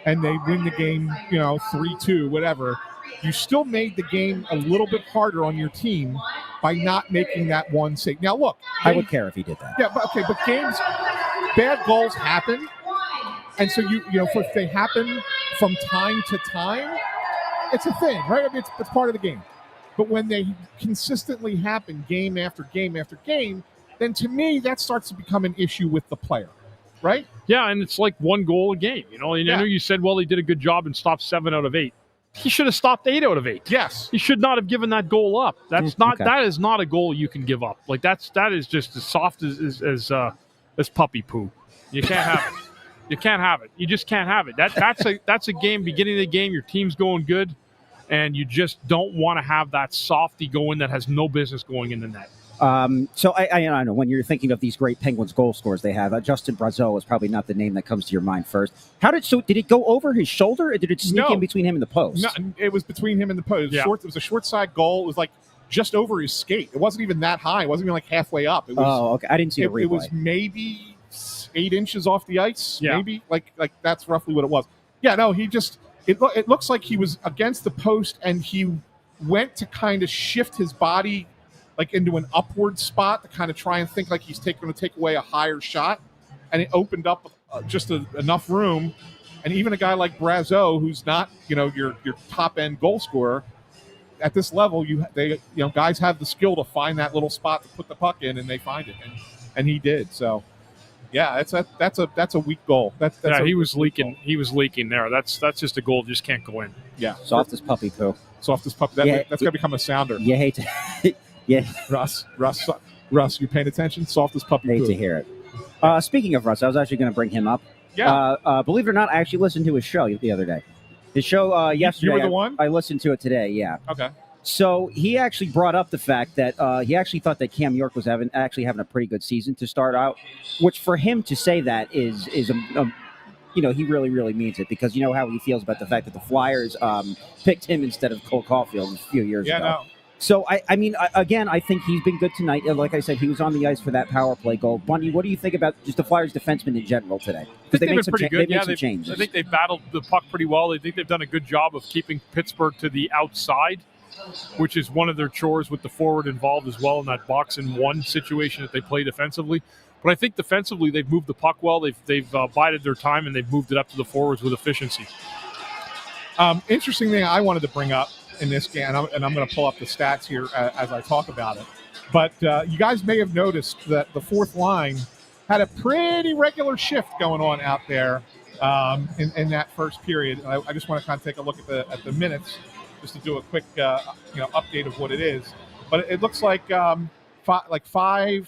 and they win the game, 3-2, whatever. You still made the game a little bit harder on your team by not making that one save. Now, look. I would care if he did that. Yeah, but games, bad goals happen. And so, if they happen from time to time, it's a thing, right? I mean, it's part of the game. But when they consistently happen game after game after game, then to me that starts to become an issue with the player, right? Yeah, and it's like 1 goal a game. You know, and I know you said, well, he did a good job and stopped 7 out of 8. He should have stopped 8 out of 8. Yes, he should not have given that goal up. That's not. Okay. That is not a goal you can give up. Like that is just as soft as puppy poo. You can't have it. You can't have it. You just can't have it. That's a game. Beginning of the game, your team's going good, and you just don't want to have that softy go in that has no business going in the net. So I know when you're thinking of these great Penguins goal scorers they have, Justin Brazeau is probably not the name that comes to your mind first. Did it go over his shoulder, or did it sneak in between him and the post? No, it was between him and the post. Yeah. It was a short side goal. It was like just over his skate. It wasn't even that high. It wasn't even like halfway up. It was, okay. I didn't see the replay. It was maybe 8 inches off the ice. Yeah. Maybe like that's roughly what it was. Yeah, no, he just it looks like he was against the post and he went to kind of shift his body like into an upward spot to kind of try and think like he's going to take away a higher shot, and it opened up just enough room. And even a guy like Brazeau, who's not your top end goal scorer at this level, guys have the skill to find that little spot to put the puck in, and they find it, and he did. So yeah, that's a weak goal. He was leaking. He was leaking there. That's just a goal that just can't go in. Yeah, soft as puppy poo. Soft as puppy. That's gonna become a sounder. You hate to. Yeah, Russ, you paying attention? Soft as puppy hate poo. to hear it. Speaking of Russ, I was actually going to bring him up. Yeah. Believe it or not, I actually listened to his show the other day. His show yesterday. You were the one? I listened to it today. Yeah. Okay. So he actually brought up the fact that he actually thought that Cam York was having a pretty good season to start out, which for him to say that is he really, really means it, because you know how he feels about the fact that the Flyers picked him instead of Cole Caulfield a few years ago. No. So, I mean, again, I think he's been good tonight. Like I said, he was on the ice for that power play goal. Bundy, what do you think about just the Flyers defensemen in general today? Because they've been pretty good. Some changes. I think they've battled the puck pretty well. I think they've done a good job of keeping Pittsburgh to the outside, which is one of their chores with the forward involved as well in that box and one situation that they play defensively. But I think defensively they've moved the puck well. They've bided their time, and they've moved it up to the forwards with efficiency. Interesting thing I wanted to bring up in this game, and I'm going to pull up the stats here as I talk about it. But you guys may have noticed that the fourth line had a pretty regular shift going on out there in that first period. I just want to kind of take a look at the minutes just to do a quick update of what it is. But it looks like five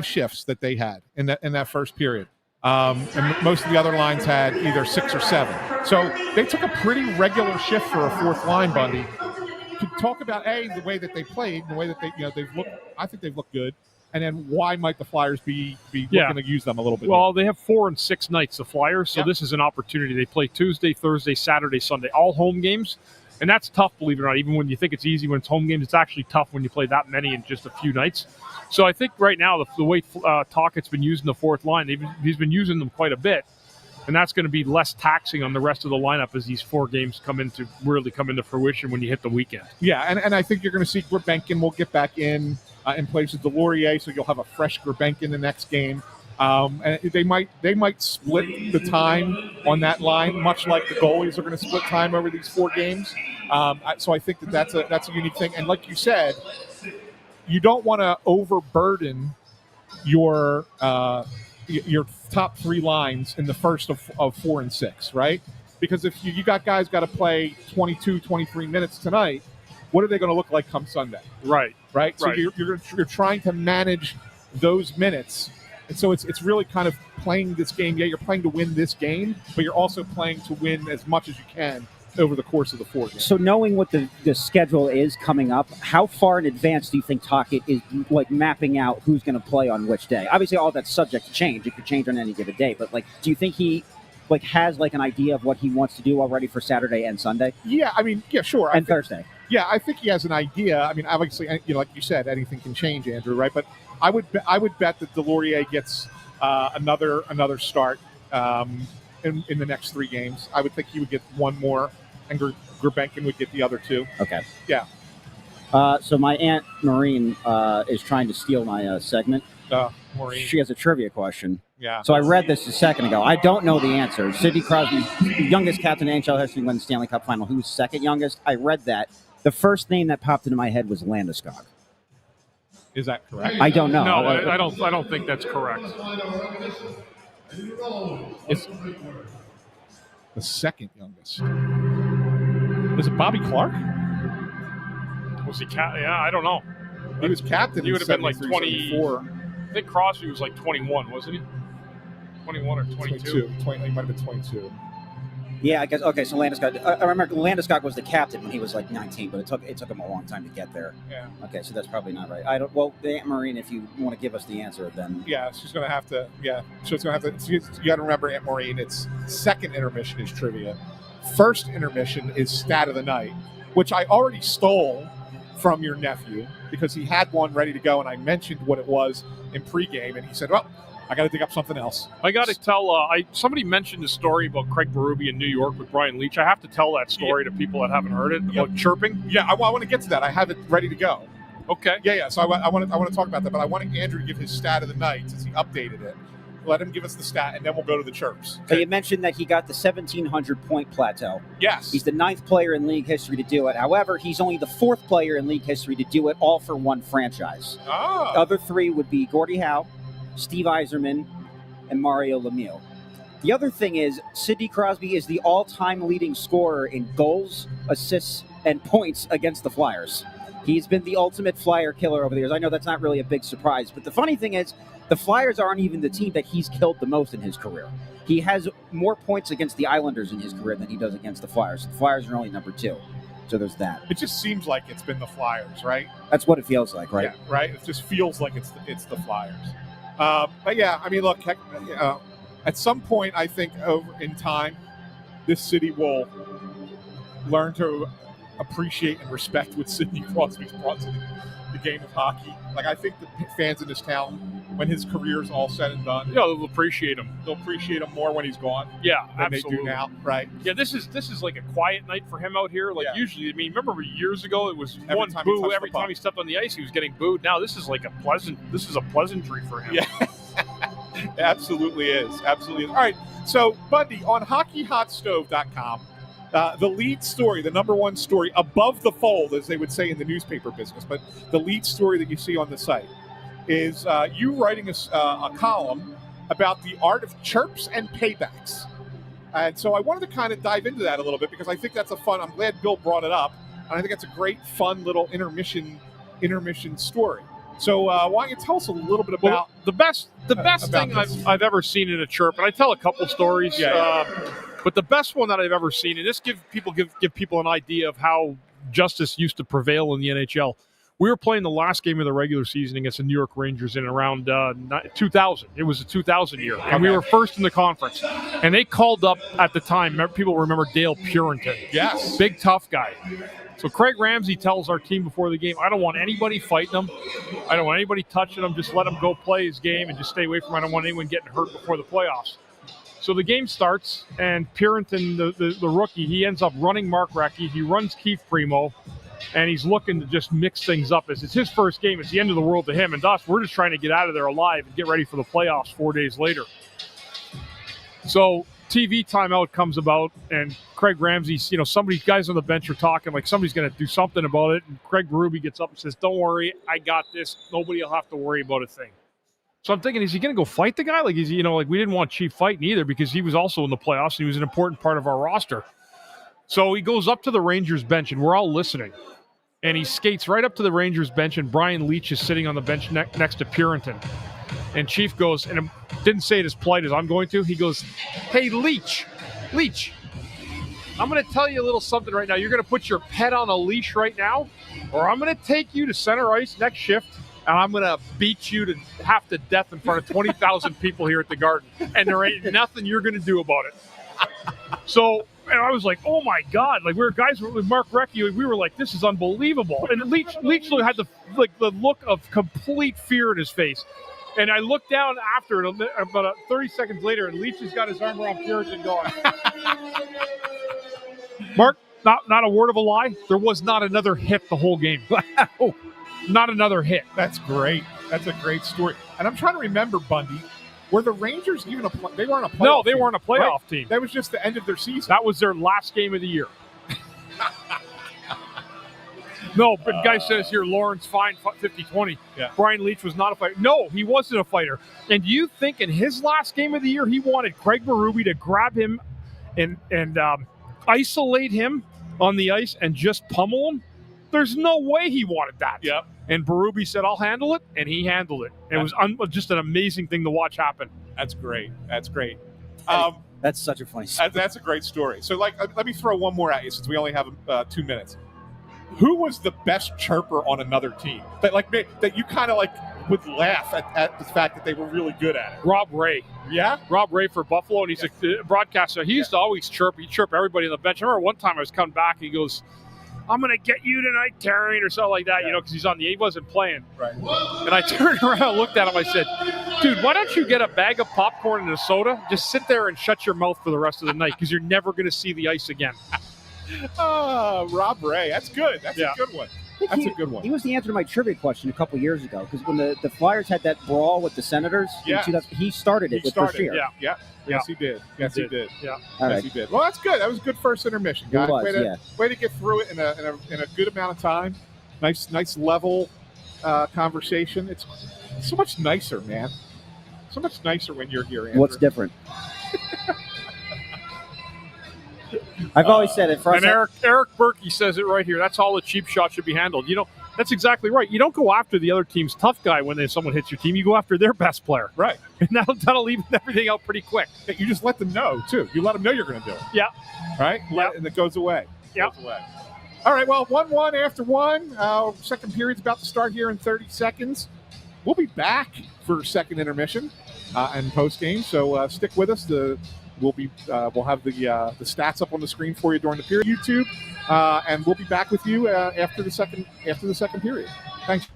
shifts that they had in that first period. And most of the other lines had either 6 or 7. So they took a pretty regular shift for a fourth line, Bundy. To talk about the way that they played, the way that they've looked. I think they've looked good. And then why might the Flyers be looking to use them a little bit? Well, they have 4 and 6 nights, the Flyers. So This is an opportunity. They play Tuesday, Thursday, Saturday, Sunday, all home games. And that's tough, believe it or not. Even when you think it's easy when it's home games, it's actually tough when you play that many in just a few nights. So I think right now the way Tockett's been using the fourth line, he's been using them quite a bit. And that's going to be less taxing on the rest of the lineup as these 4 games come into fruition when you hit the weekend. Yeah, and I think you're going to see Gurbenkin will get back in place of Delorier, so you'll have a fresh Gurbenkin the next game. And they might split the time on that line, much like the goalies are going to split time over these 4 games. So I think that's a unique thing. And like you said, you don't want to overburden your top 3 lines in the first of 4 and 6, right? Because if you got guys got to play 22, 23 minutes tonight, what are they going to look like come Sunday? Right. So you're trying to manage those minutes. And so it's really kind of playing this game. Yeah, you're playing to win this game, but you're also playing to win as much as you can over the course of the 4 games. So knowing what the schedule is coming up, how far in advance do you think Tocchet is mapping out who's going to play on which day? Obviously, all that's subject to change. It could change on any given day. But do you think he has an idea of what he wants to do already for Saturday and Sunday? Yeah, I mean, yeah, sure. And Thursday. Yeah, I think he has an idea. I mean, obviously, like you said, anything can change, Andrew, right? But I would bet that Delorier gets another start in the next 3 games. I would think he would get 1 more, and Gurbenkin would get the other 2. Okay. Yeah. So my Aunt Maureen is trying to steal my segment. Maureen. She has a trivia question. Yeah. So I read this a second ago. I don't know the answer. Sidney Crosby, the youngest captain in NHL history, won the Stanley Cup final. Who's second youngest? I read that. The first name that popped into my head was Landeskog. Is that correct? I don't know. No, I don't think that's correct. It's the second youngest. Was it Bobby Clark? Was he? Yeah, I don't know. He was captain. He would have been like 20. 24. I think Crosby was like 21, wasn't he? 21 or 22. 20, he might have been 22. Yeah, I guess. Okay, so Landeskog. I remember Landeskog was the captain when he was like 19, but it took him a long time to get there. Yeah. Okay, so that's probably not right. I don't. Well, Aunt Maureen, if you want to give us the answer, then Yeah, she's going to have to. Yeah, she's going to have to. You got to remember, Aunt Maureen. It's second intermission is trivia. First intermission is stat of the night, which I already stole from your nephew because he had one ready to go, and I mentioned what it was in pregame, and he said, "Well, I got to dig up something else." I got to tell. Somebody mentioned the story about Craig Berube in New York with Brian Leach. I have to tell that story to people that haven't heard it about chirping. Yeah, I want to get to that. I have it ready to go. Okay. Yeah. So I want to talk about that, but I want Andrew to give his stat of the night since he updated it. Let him give us the stat, and then we'll go to the chirps. So you mentioned that he got the 1,700-point plateau. Yes. He's the 9th player in league history to do it. However, he's only the 4th player in league history to do it all for one franchise. Oh. The other 3 would be Gordie Howe, Steve Yzerman, and Mario Lemieux. The other thing is Sidney Crosby is the all-time leading scorer in goals, assists, and points against the Flyers. He's been the ultimate Flyer killer over the years. I know that's not really a big surprise, but the funny thing is the Flyers aren't even the team that he's killed the most in his career. He has more points against the Islanders in his career than he does against the Flyers. The Flyers are only number 2. So there's that. It just seems like it's been the Flyers, right? That's what it feels like, right? Yeah, right. It just feels like it's the Flyers. But yeah, I mean, look, heck, at some point, I think over in time, this city will learn to appreciate and respect what Sidney Crosby's brought to the game of hockey. Like, I think the fans in this town, when his career's all said and done, they'll appreciate him. They'll appreciate him more when he's gone. Yeah, than absolutely. they do now, right? Yeah, this is like a quiet night for him out here. Like usually, I mean, remember years ago it was Every one time he boo touched every the puck. time he stepped on the ice. He was getting booed. Now this is like a pleasantry for him. Yeah, absolutely is. Absolutely is. All right, so Bundy on HockeyHotStove.com. The lead story, the number one story above the fold, as they would say in the newspaper business, but the lead story that you see on the site is you writing a column about the art of chirps and paybacks. And so I wanted to kind of dive into that a little bit because I think that's I'm glad Bill brought it up, and I think it's a great, fun little intermission story. So why don't you tell us a little bit about the best about thing this. I've ever seen in a chirp, and I tell a couple stories. But the best one that I've ever seen, and this give people an idea of how justice used to prevail in the NHL. We were playing the last game of the regular season against the New York Rangers in around 2000. It was a 2000 year, and we were first in the conference. And they called up at the time. People remember Dale Purinton. Yes, big tough guy. So Craig Ramsey tells our team before the game, I don't want anybody fighting him. I don't want anybody touching him. Just let him go play his game and just stay away from him. I don't want anyone getting hurt before the playoffs. So the game starts, and Purinton, the rookie, he ends up running Mark Recchi. He runs Keith Primo, and he's looking to just mix things up. It's his first game. It's the end of the world to him. And us, we're just trying to get out of there alive and get ready for the playoffs 4 days later. So TV timeout comes about, and Craig Ramsey, guys on the bench are talking like somebody's going to do something about it. And Craig Berube gets up and says, don't worry, I got this. Nobody will have to worry about a thing. So I'm thinking, is he going to go fight the guy? Like, we didn't want Chief fighting either because he was also in the playoffs and he was an important part of our roster. So he goes up to the Rangers bench, and we're all listening. And he skates right up to the Rangers bench, and Brian Leach is sitting on the bench next to Purinton. And Chief goes, and didn't say it as polite as I'm going to. He goes, hey, Leach, I'm going to tell you a little something right now. You're going to put your pet on a leash right now, or I'm going to take you to center ice next shift, and I'm going to beat you to half to death in front of 20,000 people here at the Garden. And there ain't nothing you're going to do about it. So, and I was like, oh, my God. Like, we were guys with Mark Recchi. We were like, this is unbelievable. And Leach had the look of complete fear in his face. And I looked down after it about 30 seconds later, and Leach has got his arm around Purinton going. Mark, not a word of a lie. There was not another hit the whole game. Not another hit. That's great. That's a great story. And I'm trying to remember, Bundy, were the Rangers even they weren't a playoff No, they team, weren't a playoff right? team. That was just the end of their season. That was their last game of the year. No, but guy says here, Lawrence Fine 50-20. Yeah. Brian Leach was not a fighter. No, he wasn't a fighter. And do you think in his last game of the year he wanted Craig Berube to grab him and isolate him on the ice and just pummel him? There's no way he wanted that. Yep. And Berube said, I'll handle it, and he handled it. It was just an amazing thing to watch happen. That's great. That's great. That's such a funny story. That's a great story. So, let me throw one more at you since we only have 2 minutes. Who was the best chirper on another team that you kind of would laugh at the fact that they were really good at it? Rob Ray. Yeah? Rob Ray for Buffalo, and he's a broadcaster. He used to always chirp. He'd chirp everybody on the bench. I remember one time I was coming back, and he goes, I'm going to get you tonight, Therien, or something like that, because he's on he wasn't playing. Right. And I turned around and looked at him. I said, dude, why don't you get a bag of popcorn and a soda? Just sit there and shut your mouth for the rest of the night because you're never going to see the ice again. Rob Ray. That's good. That's a good one. That's a good one. He was the answer to my trivia question a couple years ago because when the Flyers had that brawl with the Senators, in 2000, he started it with Bashir. Yeah. Yes, he did. Yes, he did. Yeah. Yes, he did. Well, that's good. That was a good first intermission, guys. Way to get through it in a good amount of time. Nice level conversation. It's so much nicer, man. So much nicer when you're here, Andrew. What's different? I've always said it. And Eric Berkey says it right here. That's how the cheap shot should be handled. That's exactly right. You don't go after the other team's tough guy when someone hits your team. You go after their best player. Right. And that'll leave everything out pretty quick. You just let them know, too. You let them know you're going to do it. Yeah. Right? Yeah. And it goes away. Yeah. All right, well, 1-1 after one. Second period's about to start here in 30 seconds. We'll be back for second intermission and postgame, so stick with us. We'll have the stats up on the screen for you during the period, YouTube, and we'll be back with you after the second period. Thanks.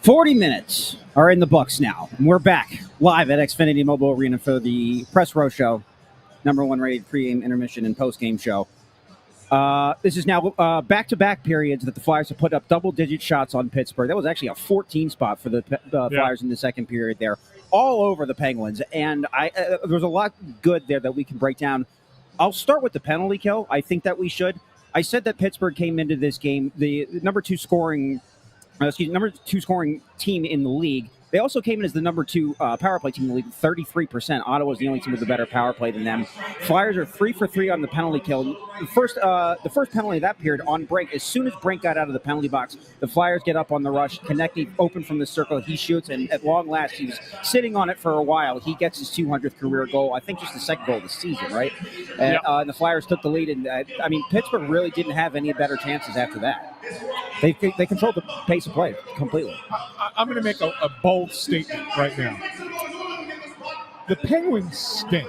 40 minutes are in the books now. And we're back live at Xfinity Mobile Arena for the Press Row Show, #1 rated pregame, intermission, and postgame show. This is now back-to-back periods that the Flyers have put up double-digit shots on Pittsburgh. That was actually a 14 spot for the Flyers in the second period there, all over the Penguins. And there's a lot good there that we can break down. I'll start with the penalty kill. I think that we should. I said that Pittsburgh came into this game the number two scoring team in the league. They also came in as the number 2 power play team in the league, 33%. Ottawa's the only team with a better power play than them. Flyers are 3 for 3 on the penalty kill. The first penalty of that period on Brink. As soon as Brink got out of the penalty box, the Flyers get up on the rush. Konechny open from the circle. He shoots, and at long last, he was sitting on it for a while. He gets his 200th career goal. I think just the second goal of the season, right? And, and the Flyers took the lead. And Pittsburgh really didn't have any better chances after that. They controlled the pace of play completely. I'm going to make a bold statement right now. The Penguins stink.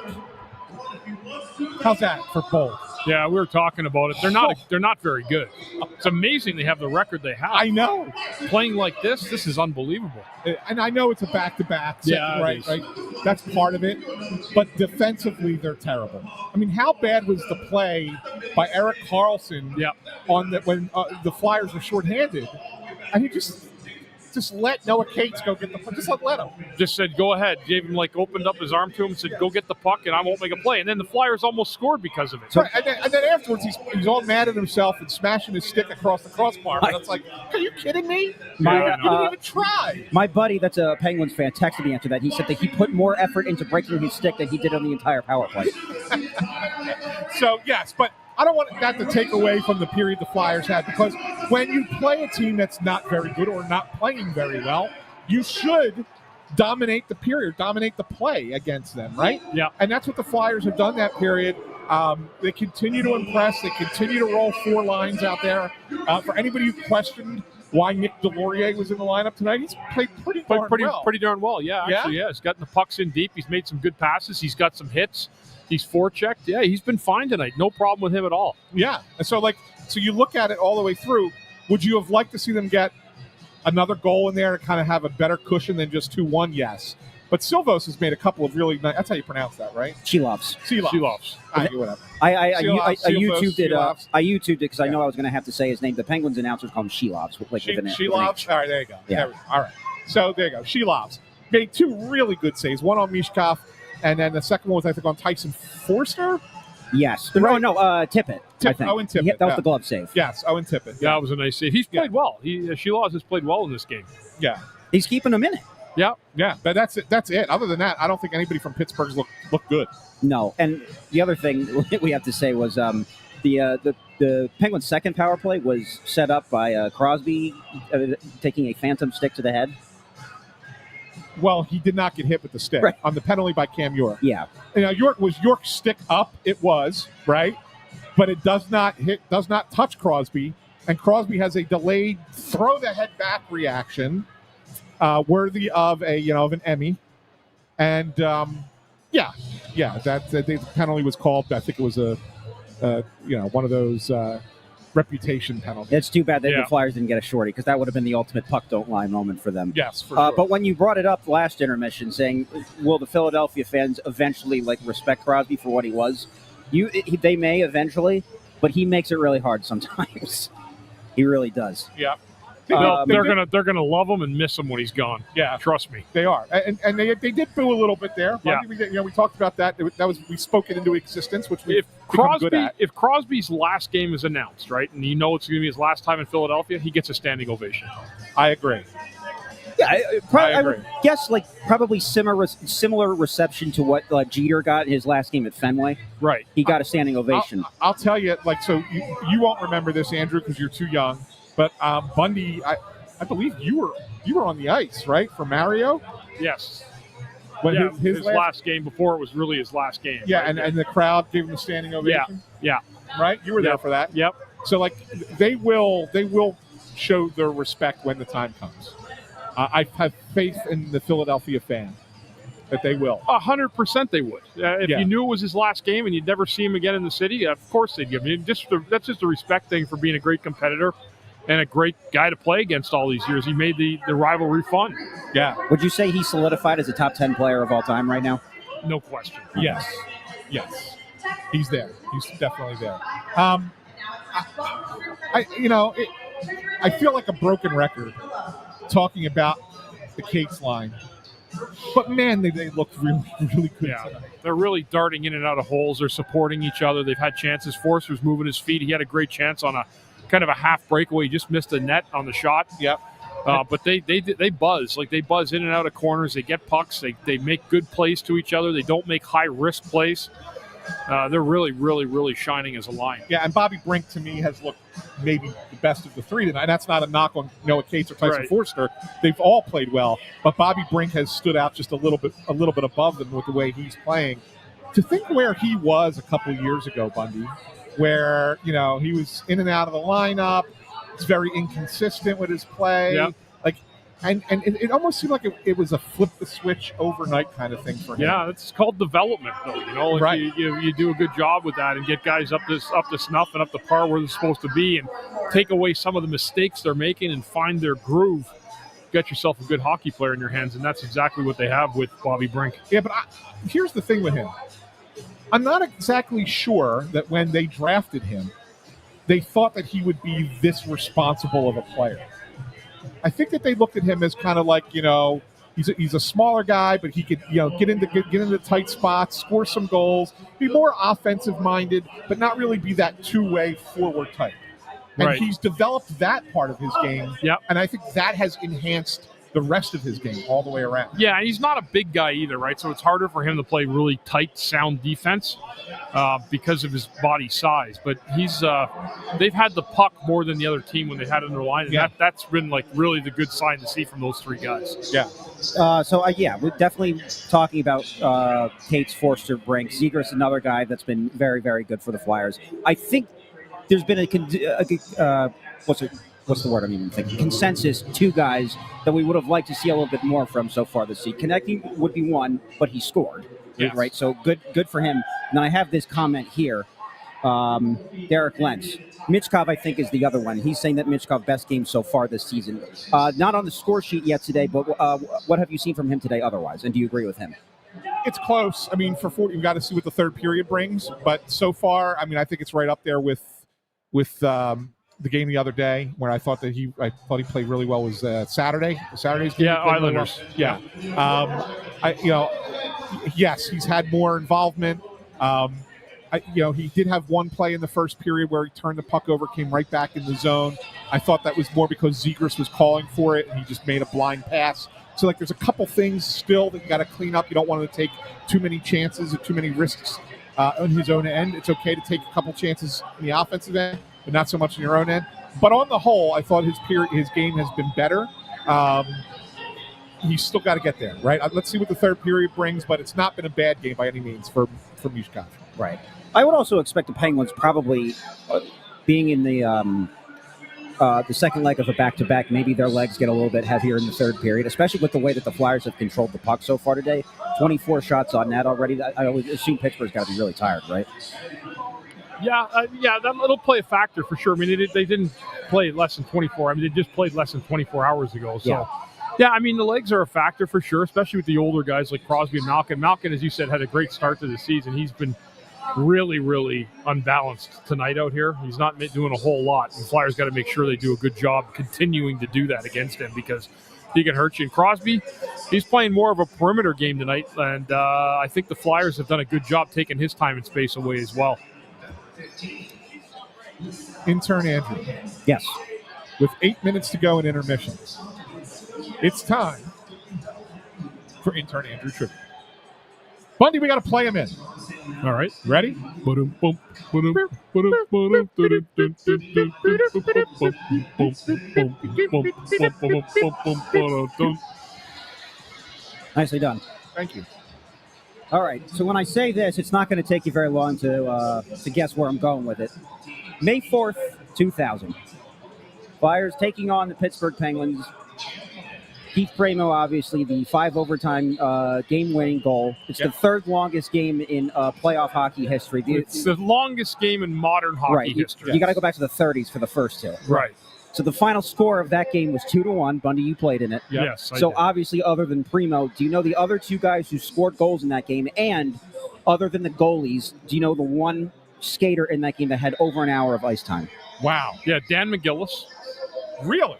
How's that for bold? Yeah, we were talking about it. They're not very good. It's amazing they have the record they have. I know. Playing like this is unbelievable. And I know it's a back-to-back. Yeah, right. That's part of it. But defensively, they're terrible. I mean, how bad was the play by Erik Karlsson when the Flyers were shorthanded? And he just let Noah Cates go get the puck. Just let him. Just said, go ahead. Gave him, opened up his arm to him and said, go get the puck, and I won't make a play. And then the Flyers almost scored because of it. Right. And then afterwards, he's all mad at himself and smashing his stick across the crossbar. And it's like, are you kidding me? You didn't even try. My buddy, that's a Penguins fan, texted me after that. He said that he put more effort into breaking his stick than he did on the entire power play. So, yes, but I don't want that to take away from the period the Flyers had, because when you play a team that's not very good or not playing very well, you should dominate the period, dominate the play against them, right? Yeah. And that's what the Flyers have done that period. They continue to impress. They continue to roll 4 lines out there. For anybody who questioned why Nick Delorier was in the lineup tonight, he's played pretty darn well. Yeah, actually, yeah. He's gotten the pucks in deep. He's made some good passes. He's got some hits. He's forechecked. Yeah, he's been fine tonight. No problem with him at all. Yeah. And so you look at it all the way through. Would you have liked to see them get another goal in there to kind of have a better cushion than just 2-1? Yes. But Silvos has made a couple of really nice. That's how you pronounce that, right? Shelovs. Whatever. I YouTubed it. I YouTubed it because I know I was going to have to say his name. The Penguins announcers call him Shelovs. Shelovs? All right, there you go. Yeah. All right. So there you go. Shelovs made 2 really good saves. One on Mishkov, and then the second one was, I think, on Tyson Forster. Yes. Tippett. Owen Tippett. That was the glove save. Yes, Owen Tippett. Yeah, that was a nice save. He's played well. Shelovs has played well in this game. Yeah. He's keeping him in it. Yeah, but that's it. Other than that, I don't think anybody from Pittsburgh's looked good. No, and the other thing we have to say was the Penguins' second power play was set up by Crosby taking a phantom stick to the head. Well, he did not get hit with the stick on the penalty by Cam York. Yeah, York's stick up. It was right, but it does not touch Crosby, and Crosby has a delayed throw the head back reaction, worthy of an Emmy, and the penalty was called. I think it was one of those reputation penalties. It's too bad that the Flyers didn't get a shorty, because that would have been the ultimate puck don't lie moment for them. Yes, for sure. But when you brought it up last intermission, saying, will the Philadelphia fans eventually respect Crosby for what he was? They may eventually, but he makes it really hard sometimes. He really does. Yeah. They're gonna love him and miss him when he's gone. Yeah, trust me, they are, and they did boo a little bit there. Yeah, we talked about that. We spoke it into existence, which we've become good at. If Crosby's last game is announced, right, and it's going to be his last time in Philadelphia, he gets a standing ovation. I agree. Yeah, I would guess probably similar reception to what Jeter got in his last game at Fenway. Right, he got a standing ovation. I'll tell you, so you won't remember this, Andrew, because you're too young. But Bundy, I believe you were on the ice, right, for Mario? Yes. When his last game, before it was really his last game. Yeah, right? and the crowd gave him a standing ovation. Yeah. Right? You were there for that. Yep. So they will show their respect when the time comes. I have faith in the Philadelphia fan that they will. 100% they would. If you knew it was his last game and you'd never see him again in the city, of course they'd give him. That's just a respect thing for being a great competitor. and a great guy to play against all these years. He made the rivalry fun. Yeah. Would you say he's solidified as a top 10 player of all time right now? No question. Yes. He's there. He's definitely there. I feel like a broken record talking about the Cates line, but man, they look really, really good tonight. They're really darting in and out of holes. They're supporting each other. They've had chances. Forster's moving his feet. He had a great chance on a kind of a half breakaway. He just missed the net on the shot. Yep. But they buzz. Like, they buzz in and out of corners. They get pucks. They make good plays to each other. They don't make high-risk plays. They're really, really, really shining as a line. Yeah, and Bobby Brink, to me, has looked maybe the best of the three tonight. That's not a knock on Noah Cates or Tyson Forster. They've all played well, but Bobby Brink has stood out just a little bit above them with the way he's playing. To think where he was a couple of years ago, Bundy, where he was in and out of the lineup, he's very inconsistent with his play. Yep. And it almost seemed like it was a flip the switch overnight kind of thing for him. Yeah, it's called development, though. Right. You do a good job with that and get guys up to snuff and up to par where they're supposed to be, and take away some of the mistakes they're making and find their groove. Get yourself a good hockey player in your hands, and that's exactly what they have with Bobby Brink. Yeah, but here's the thing with him. I'm not exactly sure that when they drafted him, they thought that he would be this responsible of a player. I think that they looked at him as kind of like, he's a smaller guy, but he could, get into tight spots, score some goals, be more offensive minded, but not really be that two-way forward type. And he's developed that part of his game. Yep. And I think that has enhanced the rest of his game all the way around. Yeah, and he's not a big guy either, right? So it's harder for him to play really tight, sound defense because of his body size. But they've had the puck more than the other team when they had it in their line, and that's been like really the good sign to see from those three guys. Yeah. We're definitely talking about Cates, Forster, Brink. Zegras, another guy that's been very, very good for the Flyers. I think there's been what's the word I'm even thinking? Consensus, two guys that we would have liked to see a little bit more from so far this season. Konecny would be one, but he scored. Yes. Right? So good for him. And then I have this comment here. Derek Lentz. Michkov, I think, is the other one. He's saying that Michkov best game so far this season. Not on the score sheet yet today, but what have you seen from him today otherwise? And do you agree with him? It's close. I mean, for 40, you've got to see what the third period brings. But so far, I mean, I think it's right up there with the game the other day, where I thought he played really well, was Saturday's game. Yeah, Islanders. Really well. Yeah. Yes, he's had more involvement. He did have one play in the first period where he turned the puck over, came right back in the zone. I thought that was more because Zegras was calling for it, and he just made a blind pass. So, there's a couple things still that you got to clean up. You don't want to take too many chances or too many risks on his own end. It's okay to take a couple chances in the offensive end, but not so much in your own end. But on the whole, I thought his game has been better. He's still got to get there, right? Let's see what the third period brings, but it's not been a bad game by any means for Michkov. Right. I would also expect the Penguins probably being in the second leg of a back-to-back, maybe their legs get a little bit heavier in the third period, especially with the way that the Flyers have controlled the puck so far today. 24 shots on net already. I would assume Pittsburgh's got to be really tired, right? Yeah, that'll play a factor for sure. I mean, they didn't play less than 24. I mean, they just played less than 24 hours ago. So, yeah, I mean, the legs are a factor for sure, especially with the older guys like Crosby and Malkin. Malkin, as you said, had a great start to the season. He's been really, really unbalanced tonight out here. He's not doing a whole lot. The Flyers got to make sure they do a good job continuing to do that against him, because he can hurt you. And Crosby, he's playing more of a perimeter game tonight, and I think the Flyers have done a good job taking his time and space away as well. Intern Andrew. Yes. With 8 minutes to go in intermission, it's time for Intern Andrew trivia. Bundy, we got to play him in. All right. Ready? Nicely done. Thank you. All right. So when I say this, it's not going to take you very long to guess where I'm going with it. May 4th, 2000. Flyers taking on the Pittsburgh Penguins. Keith Pramo, obviously, the 5 overtime game-winning goal. It's the third longest game in playoff hockey history. It's the longest game in modern hockey history. You got to go back to the 30s for the first two. Right. So the final score of that game was 2-1. Bundy, you played in it. Yep. Yes. I So did. obviously, other than Primo, do you know the other two guys who scored goals in that game? And other than the goalies, do you know the one skater in that game that had over an hour of ice time? Wow. Yeah, Dan McGillis. Really?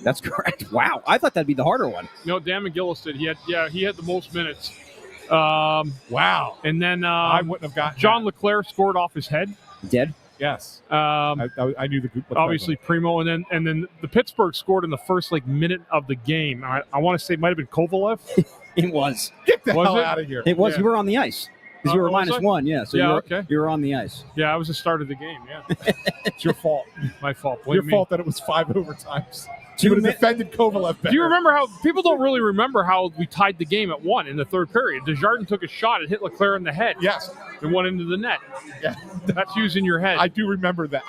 That's correct. Wow. I thought that'd be the harder one. No, Dan McGillis did. He had the most minutes. Wow. And then I wouldn't have gotten John that. Leclerc scored off his head. Did? Yes. Um, I knew the group. obviously Primo, and then the Pittsburgh scored in the first minute of the game. I want to say it might have been Kovalev. It was. Get the Was hell it? out of here. It was. Yeah. You were on the ice. Because you were was I? -1, yeah. So Yeah, you were, okay. you were on the ice. Yeah, I was the start of the game. Yeah, It's your fault. my fault. Blame Your me. fault that it was 5 overtimes. 2 You would have minutes. defended Kovalev better. Do you remember how people don't really remember how we tied the game at 1 in the third period? Desjardins took a shot, it hit Leclerc in the head, Yes. and went into the net. Yeah. That's using your head. I do remember that.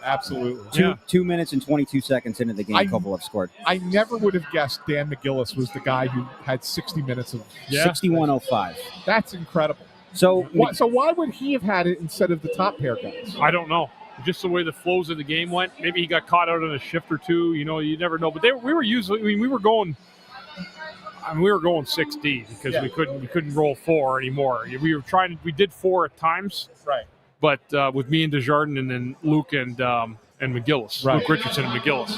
Absolutely. Yeah. 2 minutes and 22 seconds into the game, Kovalev scored. I never would have guessed Dan McGillis was the guy who had 60 minutes of. Yeah. 61:05. That's incredible. So So why would he have had it instead of the top pair guys? I don't know. Just the way the flows of the game went. Maybe he got caught out on a shift or two. You never know. But we were going 6D because we couldn't roll 4 anymore. We did 4 at times. Right. But with me and Desjardins and then Luke and McGillis, Right. Luke Richardson and McGillis.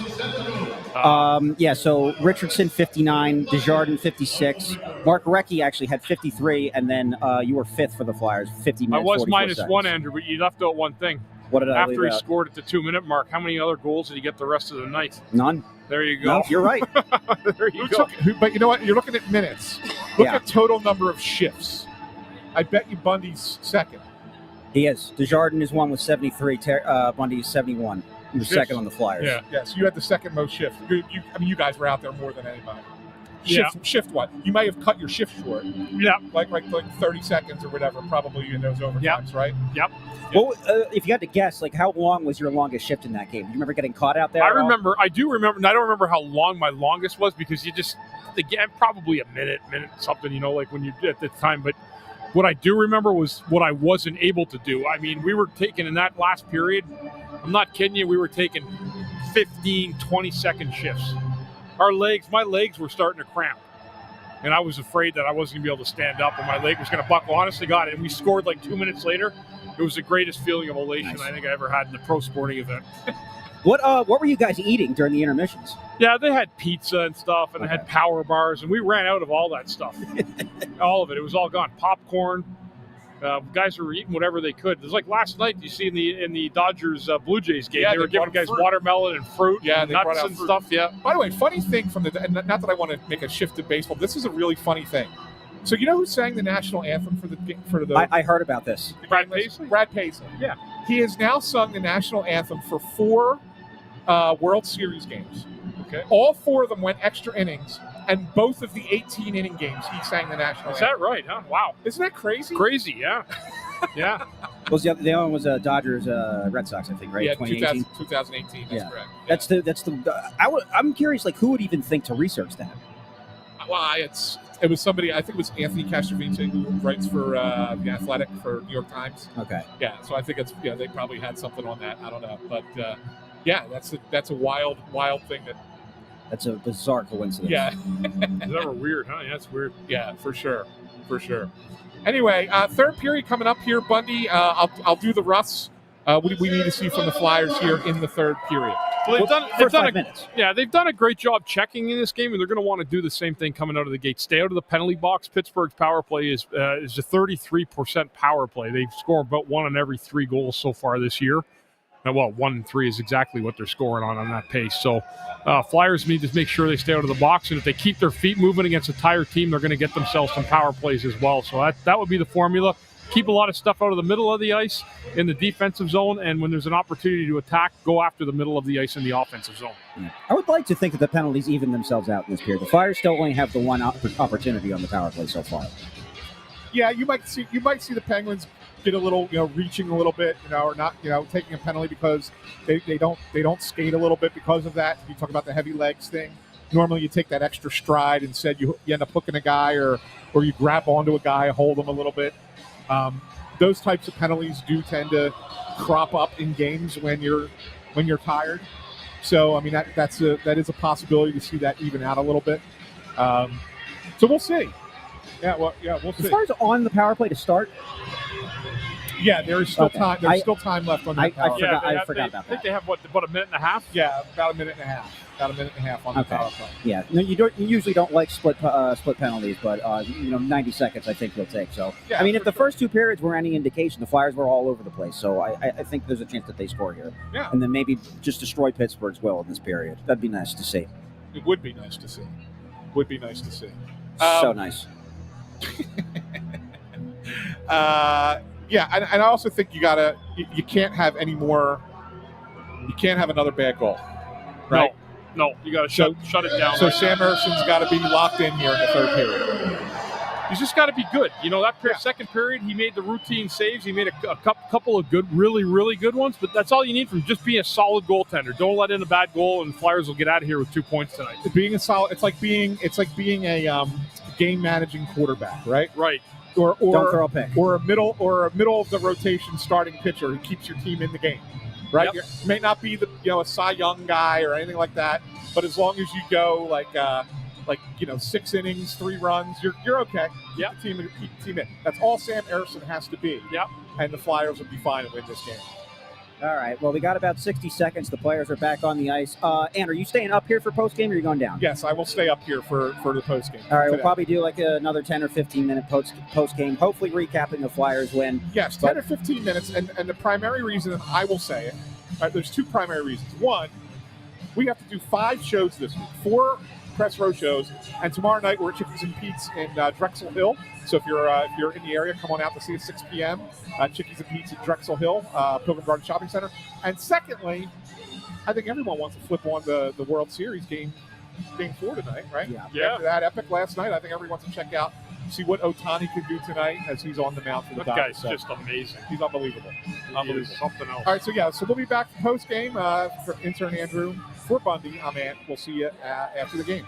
So Richardson 59, Desjardins 56. Mark Recchi actually had 53, and then you were 5th for the Flyers, 50 I minutes. was 44 -1, seconds. Andrew, but you left out one thing. What did I After leave he out? scored at the 2-minute mark, how many other goals did he get the rest of the night? None. There you go. No, you're right. There you go. But you know what? You're looking at minutes. Look Yeah. at total number of shifts. I bet you Bundy's second. He is. Desjardins is 1 with 73. Bundy is 71. He was Shifts. second on the Flyers. Yeah. Yeah, so you had the second most shifts. You guys were out there more than anybody. Yeah. Shift what? You might have cut your shift short, Yeah. like 30 seconds or whatever, probably in those overtimes, right? Yep. Well, if you had to guess, how long was your longest shift in that game? Do you remember getting caught out there? I at all? remember. I do remember. And I don't remember how long my longest was because probably a minute something. When you at the time. But what I do remember was what I wasn't able to do. I mean, we were taking in that last period. I'm not kidding you. We were taking 15, 20-second shifts. My legs were starting to cramp. And I was afraid that I wasn't going to be able to stand up and my leg was going to buckle. Honestly, God, and we scored 2 minutes later. It was the greatest feeling of elation I think I ever had in a pro sporting event. What were you guys eating during the intermissions? Yeah, they had pizza and stuff, and they had power bars, and we ran out of all that stuff. All of it. It was all gone. Popcorn. Guys were eating whatever they could. It was like last night. You see in the Dodgers Blue Jays game, Yeah, they were they giving brought guys fruit. watermelon and fruit, Yeah, and they brought nuts out and fruit. stuff. Yeah. By the way, funny thing and not that I want to make a shift to baseball, this is a really funny thing. So you know who sang the national anthem for the I heard about this. Brad Paisley? Brad Paisley. Yeah. He has now sung the national anthem for 4 World Series games. Okay. All 4 of them went extra innings, and both of the 18-inning games he sang the national Is anthem. that right? Huh? Wow. Isn't that crazy? Crazy. Yeah. Yeah. Was the other one was Dodgers Red Sox, I think, right? Yeah, 2018. 2018. That's Yeah. correct. Yeah. I'm curious, who would even think to research that? Well, it was somebody. I think it was Anthony Castrovince who writes for The Athletic for New York Times. Okay. Yeah, so I think they probably had something on that. I don't know, but yeah, that's a wild thing that. That's a bizarre coincidence. Yeah, Is that weird, huh? Yeah, that's weird. yeah, for sure. Anyway, third period coming up here, Bundy. I'll do the Russ. What do we need to see from the Flyers here in the third period? Well, they've First done 5 minutes. Yeah, they've done a great job checking in this game, and they're going to want to do the same thing coming out of the gate. Stay out of the penalty box. Pittsburgh's power play is a 33% power play. They've scored about 1 on every 3 goals so far this year. Well, 1 and 3 is exactly what they're scoring on that pace. So Flyers need to make sure they stay out of the box, and if they keep their feet moving against a tired team, they're going to get themselves some power plays as well. So that would be the formula. Keep a lot of stuff out of the middle of the ice in the defensive zone, and when there's an opportunity to attack, go after the middle of the ice in the offensive zone. I would like to think that the penalties even themselves out in this period. The Flyers still only have the one opportunity on the power play so far. Yeah, you might see the Penguins get a little, reaching a little bit, or not, taking a penalty because they don't skate a little bit because of that. You talk about the heavy legs thing. Normally, you take that extra stride and said you end up hooking a guy or you grab onto a guy, hold him a little bit. Those types of penalties do tend to crop up in games when you're tired. So I mean that is a possibility to see that even out a little bit. So we'll see. We'll see. As far as on the power play to start, Yeah, there is still Okay. time. There's still time left on that power play. I forgot I about think that. they have about a minute and a half. Yeah, about a minute and a half. About a minute and a half on the Okay. power play. Yeah, no, you usually don't like split penalties, but 90 seconds I think you'll take. So Yeah, I mean, if for the sure. first 2 periods were any indication, the Flyers were all over the place. So I think there's a chance that they score here, Yeah. and then maybe just destroy Pittsburgh's will in this period. That'd be nice to see. It would be nice to see. So nice. Yeah, and I also think you can't have any more. You can't have another bad goal, right? No, you got to shut it down. So Sam Erson's got to be locked in here in the third period. He's just got to be good. That Yeah. second period, he made the routine saves. He made a couple of good, really, really good ones. But that's all you need from just being a solid goaltender. Don't let in a bad goal, and the Flyers will get out of here with 2 points tonight. Being a solid, it's like being a game managing quarterback, right? Right. Or Don't throw a pick. or a middle of the rotation starting pitcher who keeps your team in the game, right? Yep. You may not be a Cy Young guy or anything like that, but as long as you go 6 innings, 3 runs, you're okay. Yep. Keep the team in. That's all Sam Erson has to be. Yep. And the Flyers will be fine and win this game. All right. Well, we got about 60 seconds. The players are back on the ice. Ann, are you staying up here for postgame, or are you going down? Yes, I will stay up here for the postgame. All right. We'll today. probably do like another 10 or 15 minute postgame, hopefully recapping the Flyers win. Yes, 10 or 15 minutes, and the primary reason, and I will say it, right, there's 2 primary reasons. One, we have to do 5 shows this week, 4 press row shows, and tomorrow night we're at Chickies and Pete's in Drexel Hill. So if you're in the area, come on out to see us 6 p.m. Chickies and Pete's at Drexel Hill, Pilgrim Garden Shopping Center. And secondly, I think everyone wants to flip on the World Series game 4 tonight, right? Yeah. After that epic last night, I think everyone wants to check out, see what Ohtani can do tonight as he's on the mound for the That Dodgers. guy's So just amazing. he's unbelievable. He is something else. All right, so we'll be back post game for intern Andrew, for Bundy. I'm Ant. We'll see you after the game.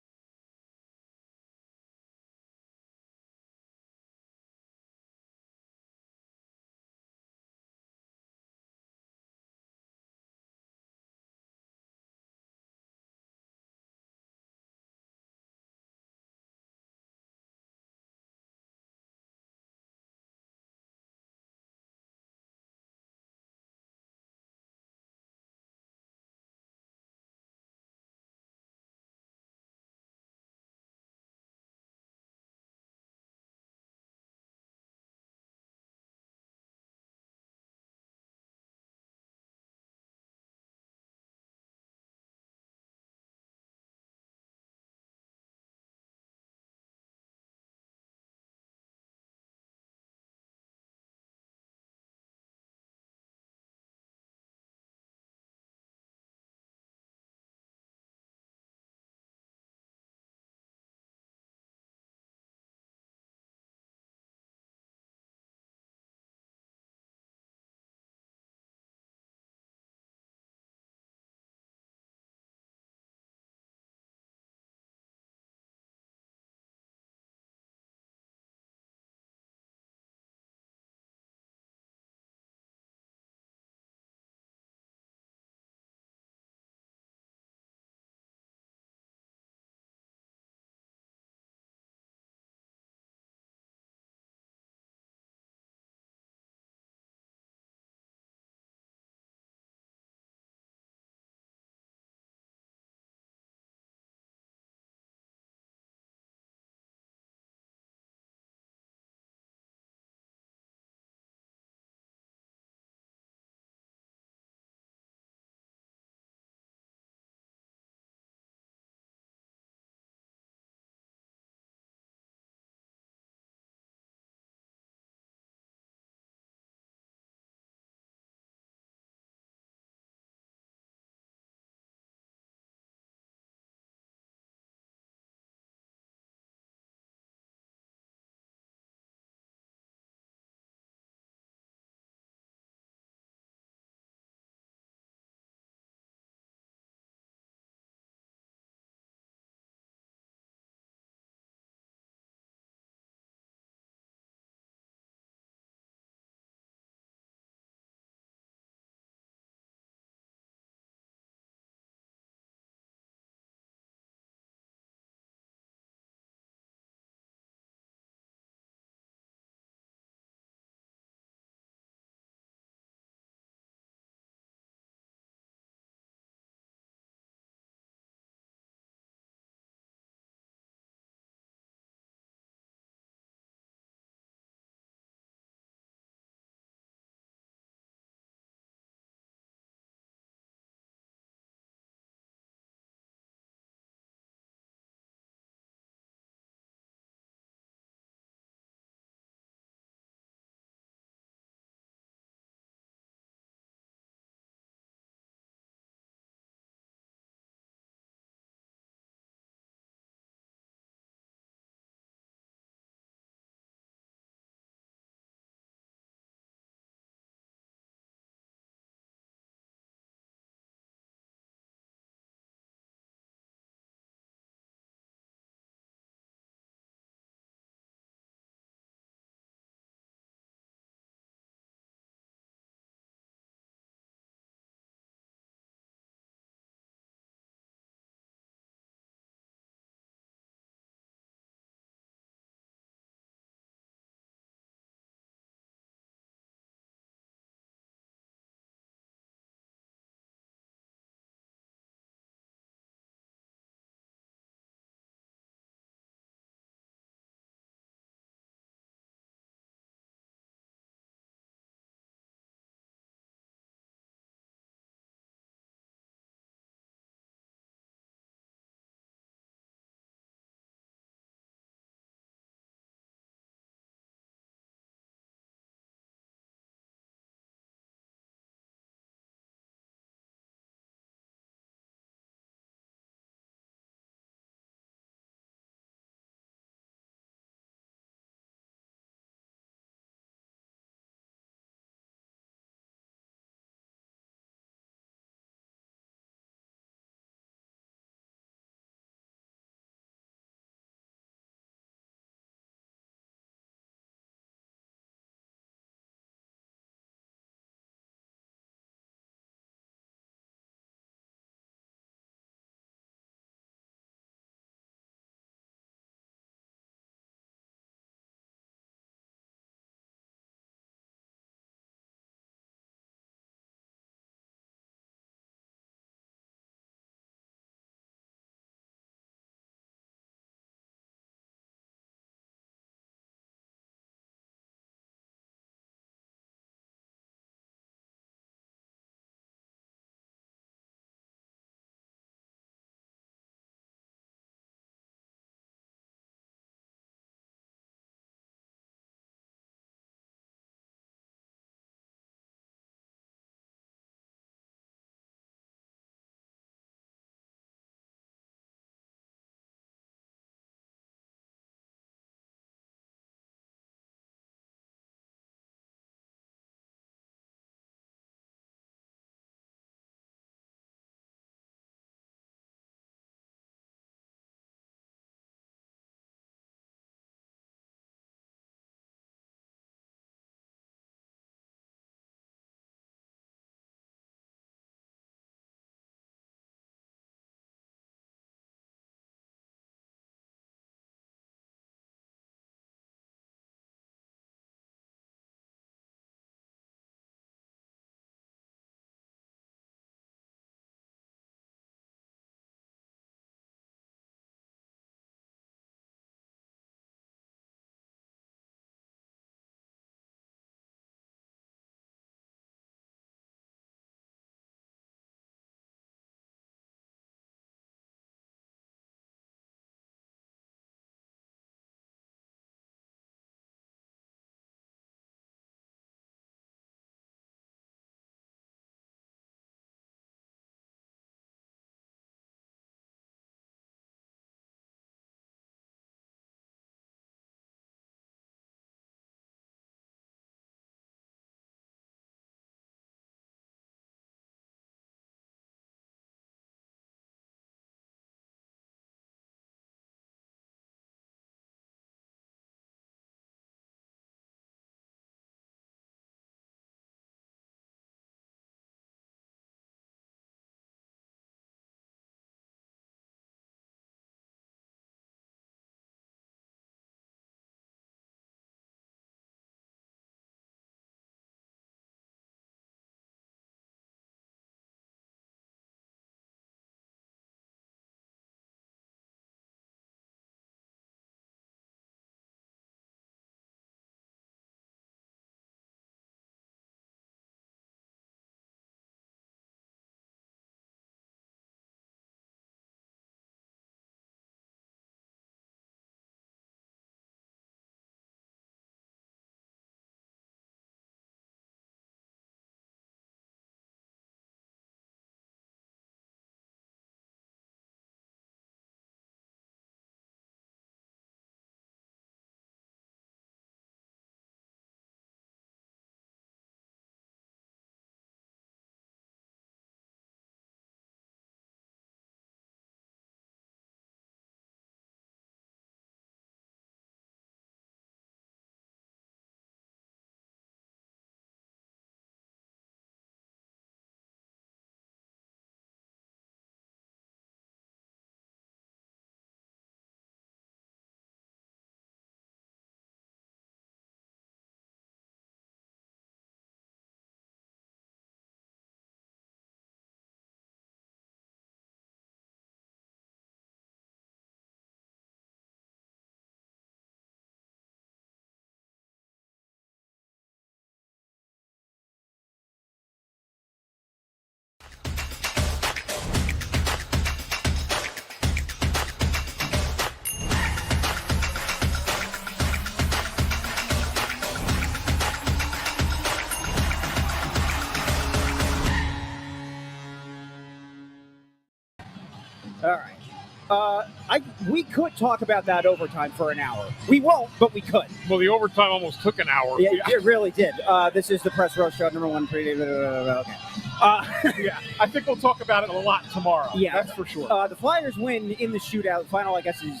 We could talk about that overtime for an hour. We won't, but we could. Well, the overtime almost took an hour. Yeah, it really did. This is the Press Row Show, number 1 pregame. Okay. Yeah, I think we'll talk about it a lot tomorrow. Yeah, that's for sure. The Flyers win in the shootout. Final, I guess, is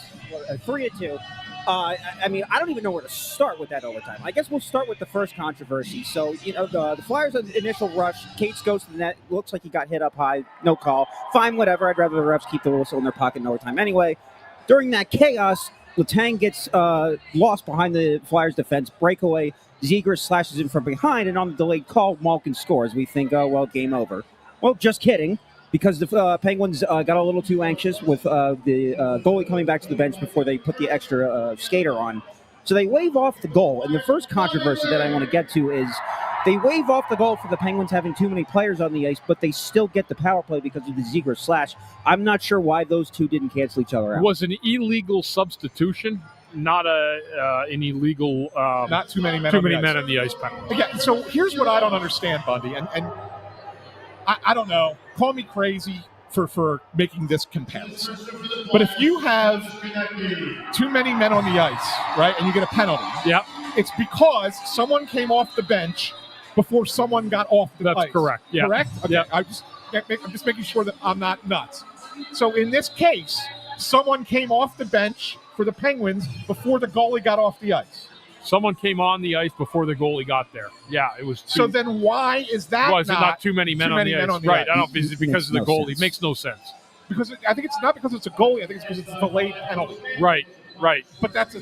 3-2. I mean, I don't even know where to start with that overtime. I guess we'll start with the first controversy. So, the Flyers' initial rush, Cates goes to the net. Looks like he got hit up high. No call. Fine, whatever. I'd rather the refs keep the whistle in their pocket in overtime anyway. During that chaos, Letang gets lost behind the Flyers' defense. Breakaway. Zegras slashes in from behind, and on the delayed call, Malkin scores. We think, oh, well, game over. Well, just kidding. Because the Penguins got a little too anxious with the goalie coming back to the bench before they put the extra skater on. So they wave off the goal. And the first controversy that I want to get to is they wave off the goal for the Penguins having too many players on the ice, but they still get the power play because of the Zegras slash. I'm not sure why those two didn't cancel each other out. It was an illegal substitution, not an illegal... not too many men on the ice penalty. Yeah, so here's what I don't understand, Bundy, and I don't know. Call me crazy for making this comparison. But if you have too many men on the ice, right, and you get a penalty, it's because someone came off the bench before someone got off the ice. That's correct. Yeah. Correct? Okay. Yeah. I'm just making sure that I'm not nuts. So in this case, someone came off the bench for the Penguins before the goalie got off the ice. Someone came on the ice before the goalie got there. Yeah, it was. So then why is that not too many men on the ice? Right. I don't think it's because of the goalie. It makes no sense. Because I think it's not because it's a goalie. I think it's because it's a delayed penalty. Right. But that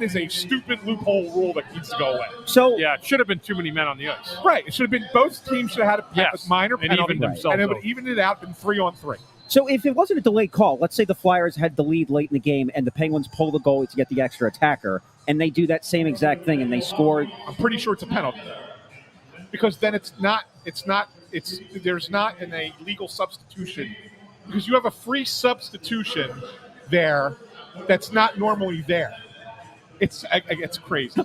is a stupid loophole rule that needs to go away. So yeah, it should have been too many men on the ice. Right. It should have been both teams should have had a minor penalty, and it would even it out in 3-on-3. So if it wasn't a delayed call, let's say the Flyers had the lead late in the game and the Penguins pull the goalie to get the extra attacker, and they do that same exact thing and they scored. I'm pretty sure it's a penalty. Because then there's not a legal substitution. Because you have a free substitution there that's not normally there. It's crazy.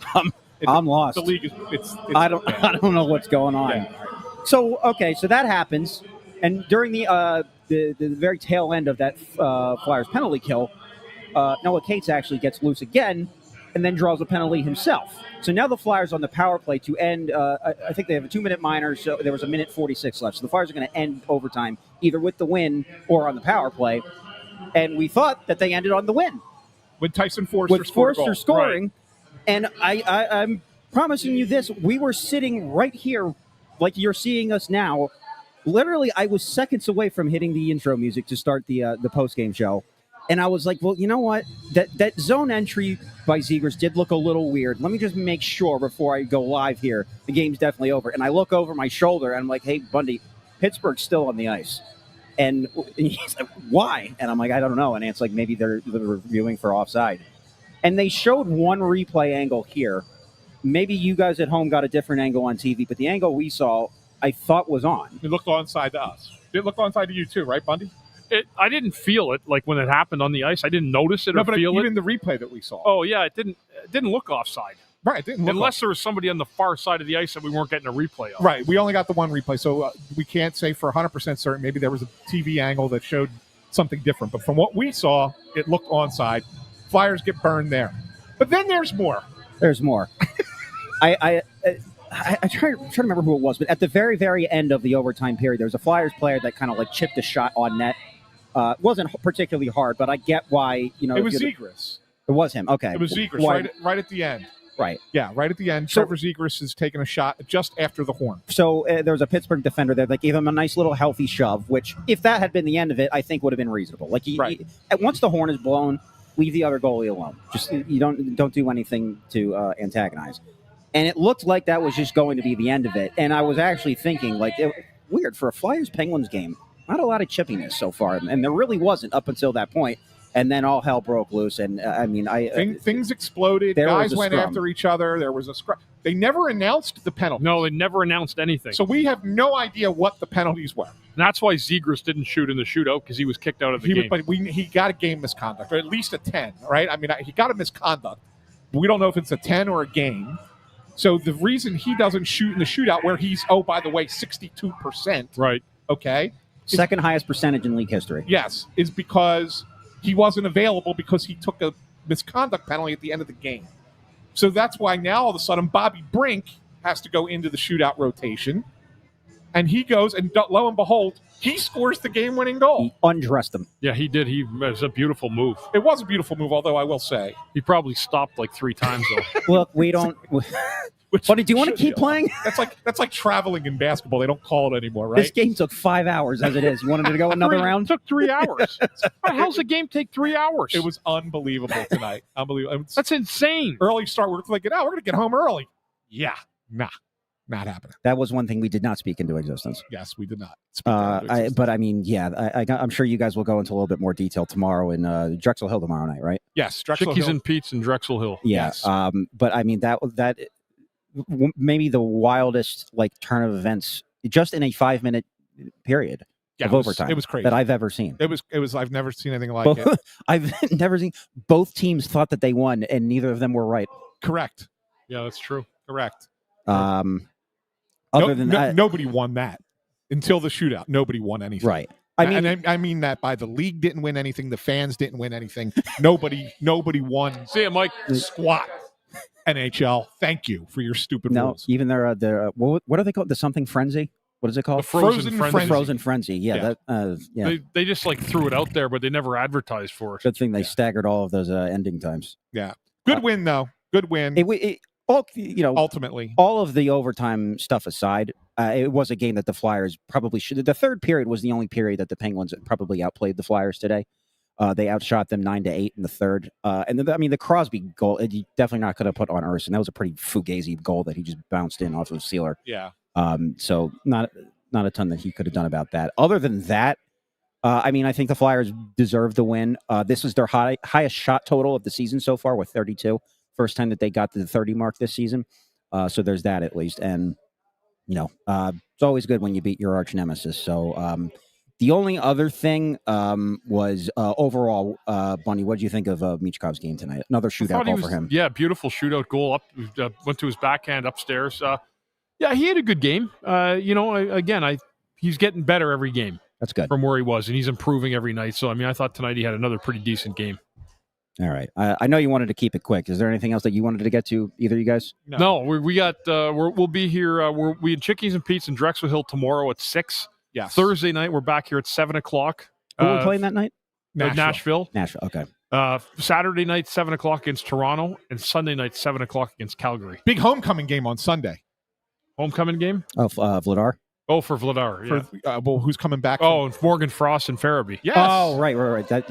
I'm lost. The league is I don't know what's going on. Yeah. So that happens, and during the very tail end of that Flyers penalty kill, Noah Cates actually gets loose again, and then draws a penalty himself. So now the Flyers on the power play to end. I think they have a 2-minute minor, so there was a minute 46 left. So the Flyers are going to end overtime either with the win or on the power play. And we thought that they ended on the win with Tyson Forster with Forster scoring. Right. And I'm promising you this: we were sitting right here, like you're seeing us now. Literally, I was seconds away from hitting the intro music to start the post-game show. And I was like, well, you know what? That zone entry by Zegras did look a little weird. Let me just make sure before I go live here. The game's definitely over. And I look over my shoulder, and I'm like, hey, Bundy, Pittsburgh's still on the ice. And he's like, why? And I'm like, I don't know. And it's like, maybe they're reviewing for offside. And they showed one replay angle here. Maybe you guys at home got a different angle on TV, but the angle we saw, I thought was on. It looked onside to us. It looked onside to you too, right, Bundy? I didn't feel it like when it happened on the ice. I didn't notice it or feel it. Even the replay that we saw. Oh yeah, it didn't look offside. Right, it didn't look unless there was somebody on the far side of the ice that we weren't getting a replay of. Right, we only got the one replay, so we can't say for 100% certain. Maybe there was a TV angle that showed something different. But from what we saw, it looked onside. Flyers get burned there. But then there's more. There's more. I try to remember who it was, but at the very, very end of the overtime period, there was a Flyers player that kind of like chipped a shot on net. It wasn't particularly hard, but I get why, It was Zegras. It was him. Okay. It was Zegras right at the end. Right. Yeah, right at the end. Trevor Zegras is taking a shot just after the horn. So there was a Pittsburgh defender there that gave him a nice little healthy shove, which if that had been the end of it, I think would have been reasonable. Like once the horn is blown, leave the other goalie alone. Just you don't do anything to antagonize. And it looked like that was just going to be the end of it. And I was actually thinking, weird for a Flyers-Penguins game. Not a lot of chippiness so far, and there really wasn't up until that point. And then all hell broke loose, and things exploded. Guys went after each other. There was a scrum. They never announced the penalty. No, they never announced anything. So we have no idea what the penalties were. And that's why Zegras didn't shoot in the shootout because he was kicked out of the game. But he got a game misconduct, or at least a 10, right? I mean, he got a misconduct. We don't know if it's a 10 or a game. So the reason he doesn't shoot in the shootout, where he's, by the way, 62%. Right. Okay. Second highest percentage in league history. Yes, is because he wasn't available because he took a misconduct penalty at the end of the game. So that's why now all of a sudden Bobby Brink has to go into the shootout rotation. And he goes, and lo and behold, he scores the game-winning goal. He undressed him. Yeah, he did. It was a beautiful move. It was a beautiful move, although I will say. He probably stopped like 3 times, though. Look, we don't. Buddy, do you want to keep playing? That's like traveling in basketball. They don't call it anymore, right? This game took 5 hours as it is. You wanted to go another round? It took 3 hours. How the hell's a game take 3 hours? It was unbelievable tonight. Unbelievable. That's insane. Early start. We're thinking, we're going to get home early. Yeah. Nah. Not happening. That was one thing we did not speak into existence. Yes, we did not. But I mean, yeah, I'm sure you guys will go into a little bit more detail tomorrow in Drexel Hill tomorrow night, right? Yes, Drexel Chickies Hill. and Pete's in Drexel Hill. Yeah. Yes. But I mean that maybe the wildest turn of events just in a 5-minute period of overtime. It was crazy that I've ever seen. It was. I've never seen anything like it. I've never seen. Both teams thought that they won, and neither of them were right. Correct. Yeah, that's true. Correct. Other than that, nobody won that until the shootout. Nobody won anything. Right. I mean that by the league didn't win anything. The fans didn't win anything. Nobody won. See it, Mike. Squat. NHL. Thank you for your stupid rules. Even their what are they called? The something frenzy. What is it called? The Frozen Frenzy. Frozen Frenzy. Yeah. They just threw it out there, but they never advertised for it. Good thing they staggered all of those ending times. Yeah. Good win though. Good win. Ultimately, all of the overtime stuff aside, it was a game that the Flyers probably should. The third period was the only period that the Penguins probably outplayed the Flyers today. They outshot them 9-8 in the third. And the Crosby goal, he definitely not could have put on Urson. That was a pretty fugazi goal that he just bounced in off of Sealer. Yeah. So not a ton that he could have done about that. Other than that, I think the Flyers deserve the win. This is their highest shot total of the season so far with 32. First time that they got to the 30 mark this season. So there's that at least. And, it's always good when you beat your arch nemesis. So the only other thing was overall, Bundy, what did you think of Michkov's game tonight? Another shootout goal for him. Yeah, beautiful shootout goal. Went to his backhand upstairs. Yeah, he had a good game. He's getting better every game. That's good. From where he was, and he's improving every night. So, I thought tonight he had another pretty decent game. All right. I know you wanted to keep it quick. Is there anything else that you wanted to get to, either of you guys? No, we got. We'll be here. We had Chickies and Pete's in Drexel Hill tomorrow at 6. Yes. Thursday night we're back here at 7:00. Who are we playing that night? Nashville. Okay. Saturday night 7:00 against Toronto, and Sunday night 7:00 against Calgary. Big homecoming game on Sunday. Homecoming game? Oh, Vladar. Oh, for Vladar. Yeah. Who's coming back? And Morgan Frost and Farabee. Yes. Oh, right. That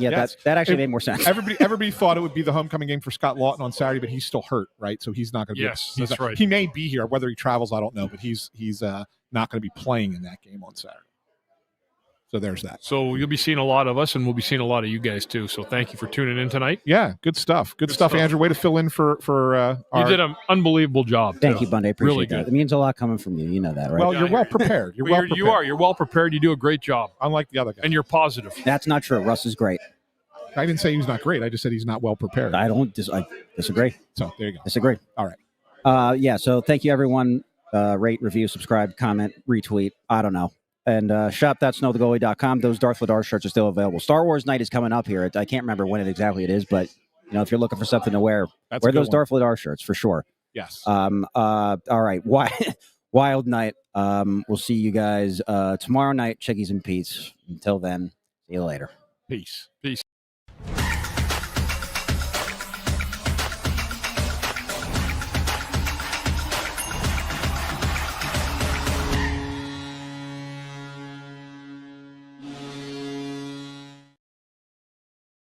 actually made more sense. Everybody thought it would be the homecoming game for Scott Lawton on Saturday, but he's still hurt, right? So he's not going to be. Yes, that's right. He may be here. Whether he travels, I don't know, but he's not going to be playing in that game on Saturday. So there's that. So you'll be seeing a lot of us, and we'll be seeing a lot of you guys too. So thank you for tuning in tonight. Yeah, good stuff. Good stuff, Andrew. Way to fill in for you did an unbelievable job. Thank you, Bundy. I appreciate really that. Good. It means a lot coming from you. You know that, right? Well, you're well prepared. You're well prepared. You do a great job. Unlike the other guy. And you're positive. That's not true. Russ is great. I didn't say he was not great. I just said he's not well prepared. I disagree. So there you go. Disagree. All right. So thank you, everyone. Rate, review, subscribe, comment, retweet. I don't know. And shop.snowthegoalie.com. Those Darth Vladar shirts are still available. Star Wars night is coming up here. I can't remember when exactly it is, but if you're looking for something to wear, wear those Darth Vladar shirts for sure. Yes. All right. Wild night. We'll see you guys tomorrow night. Chickies and Pete's. Until then, see you later. Peace.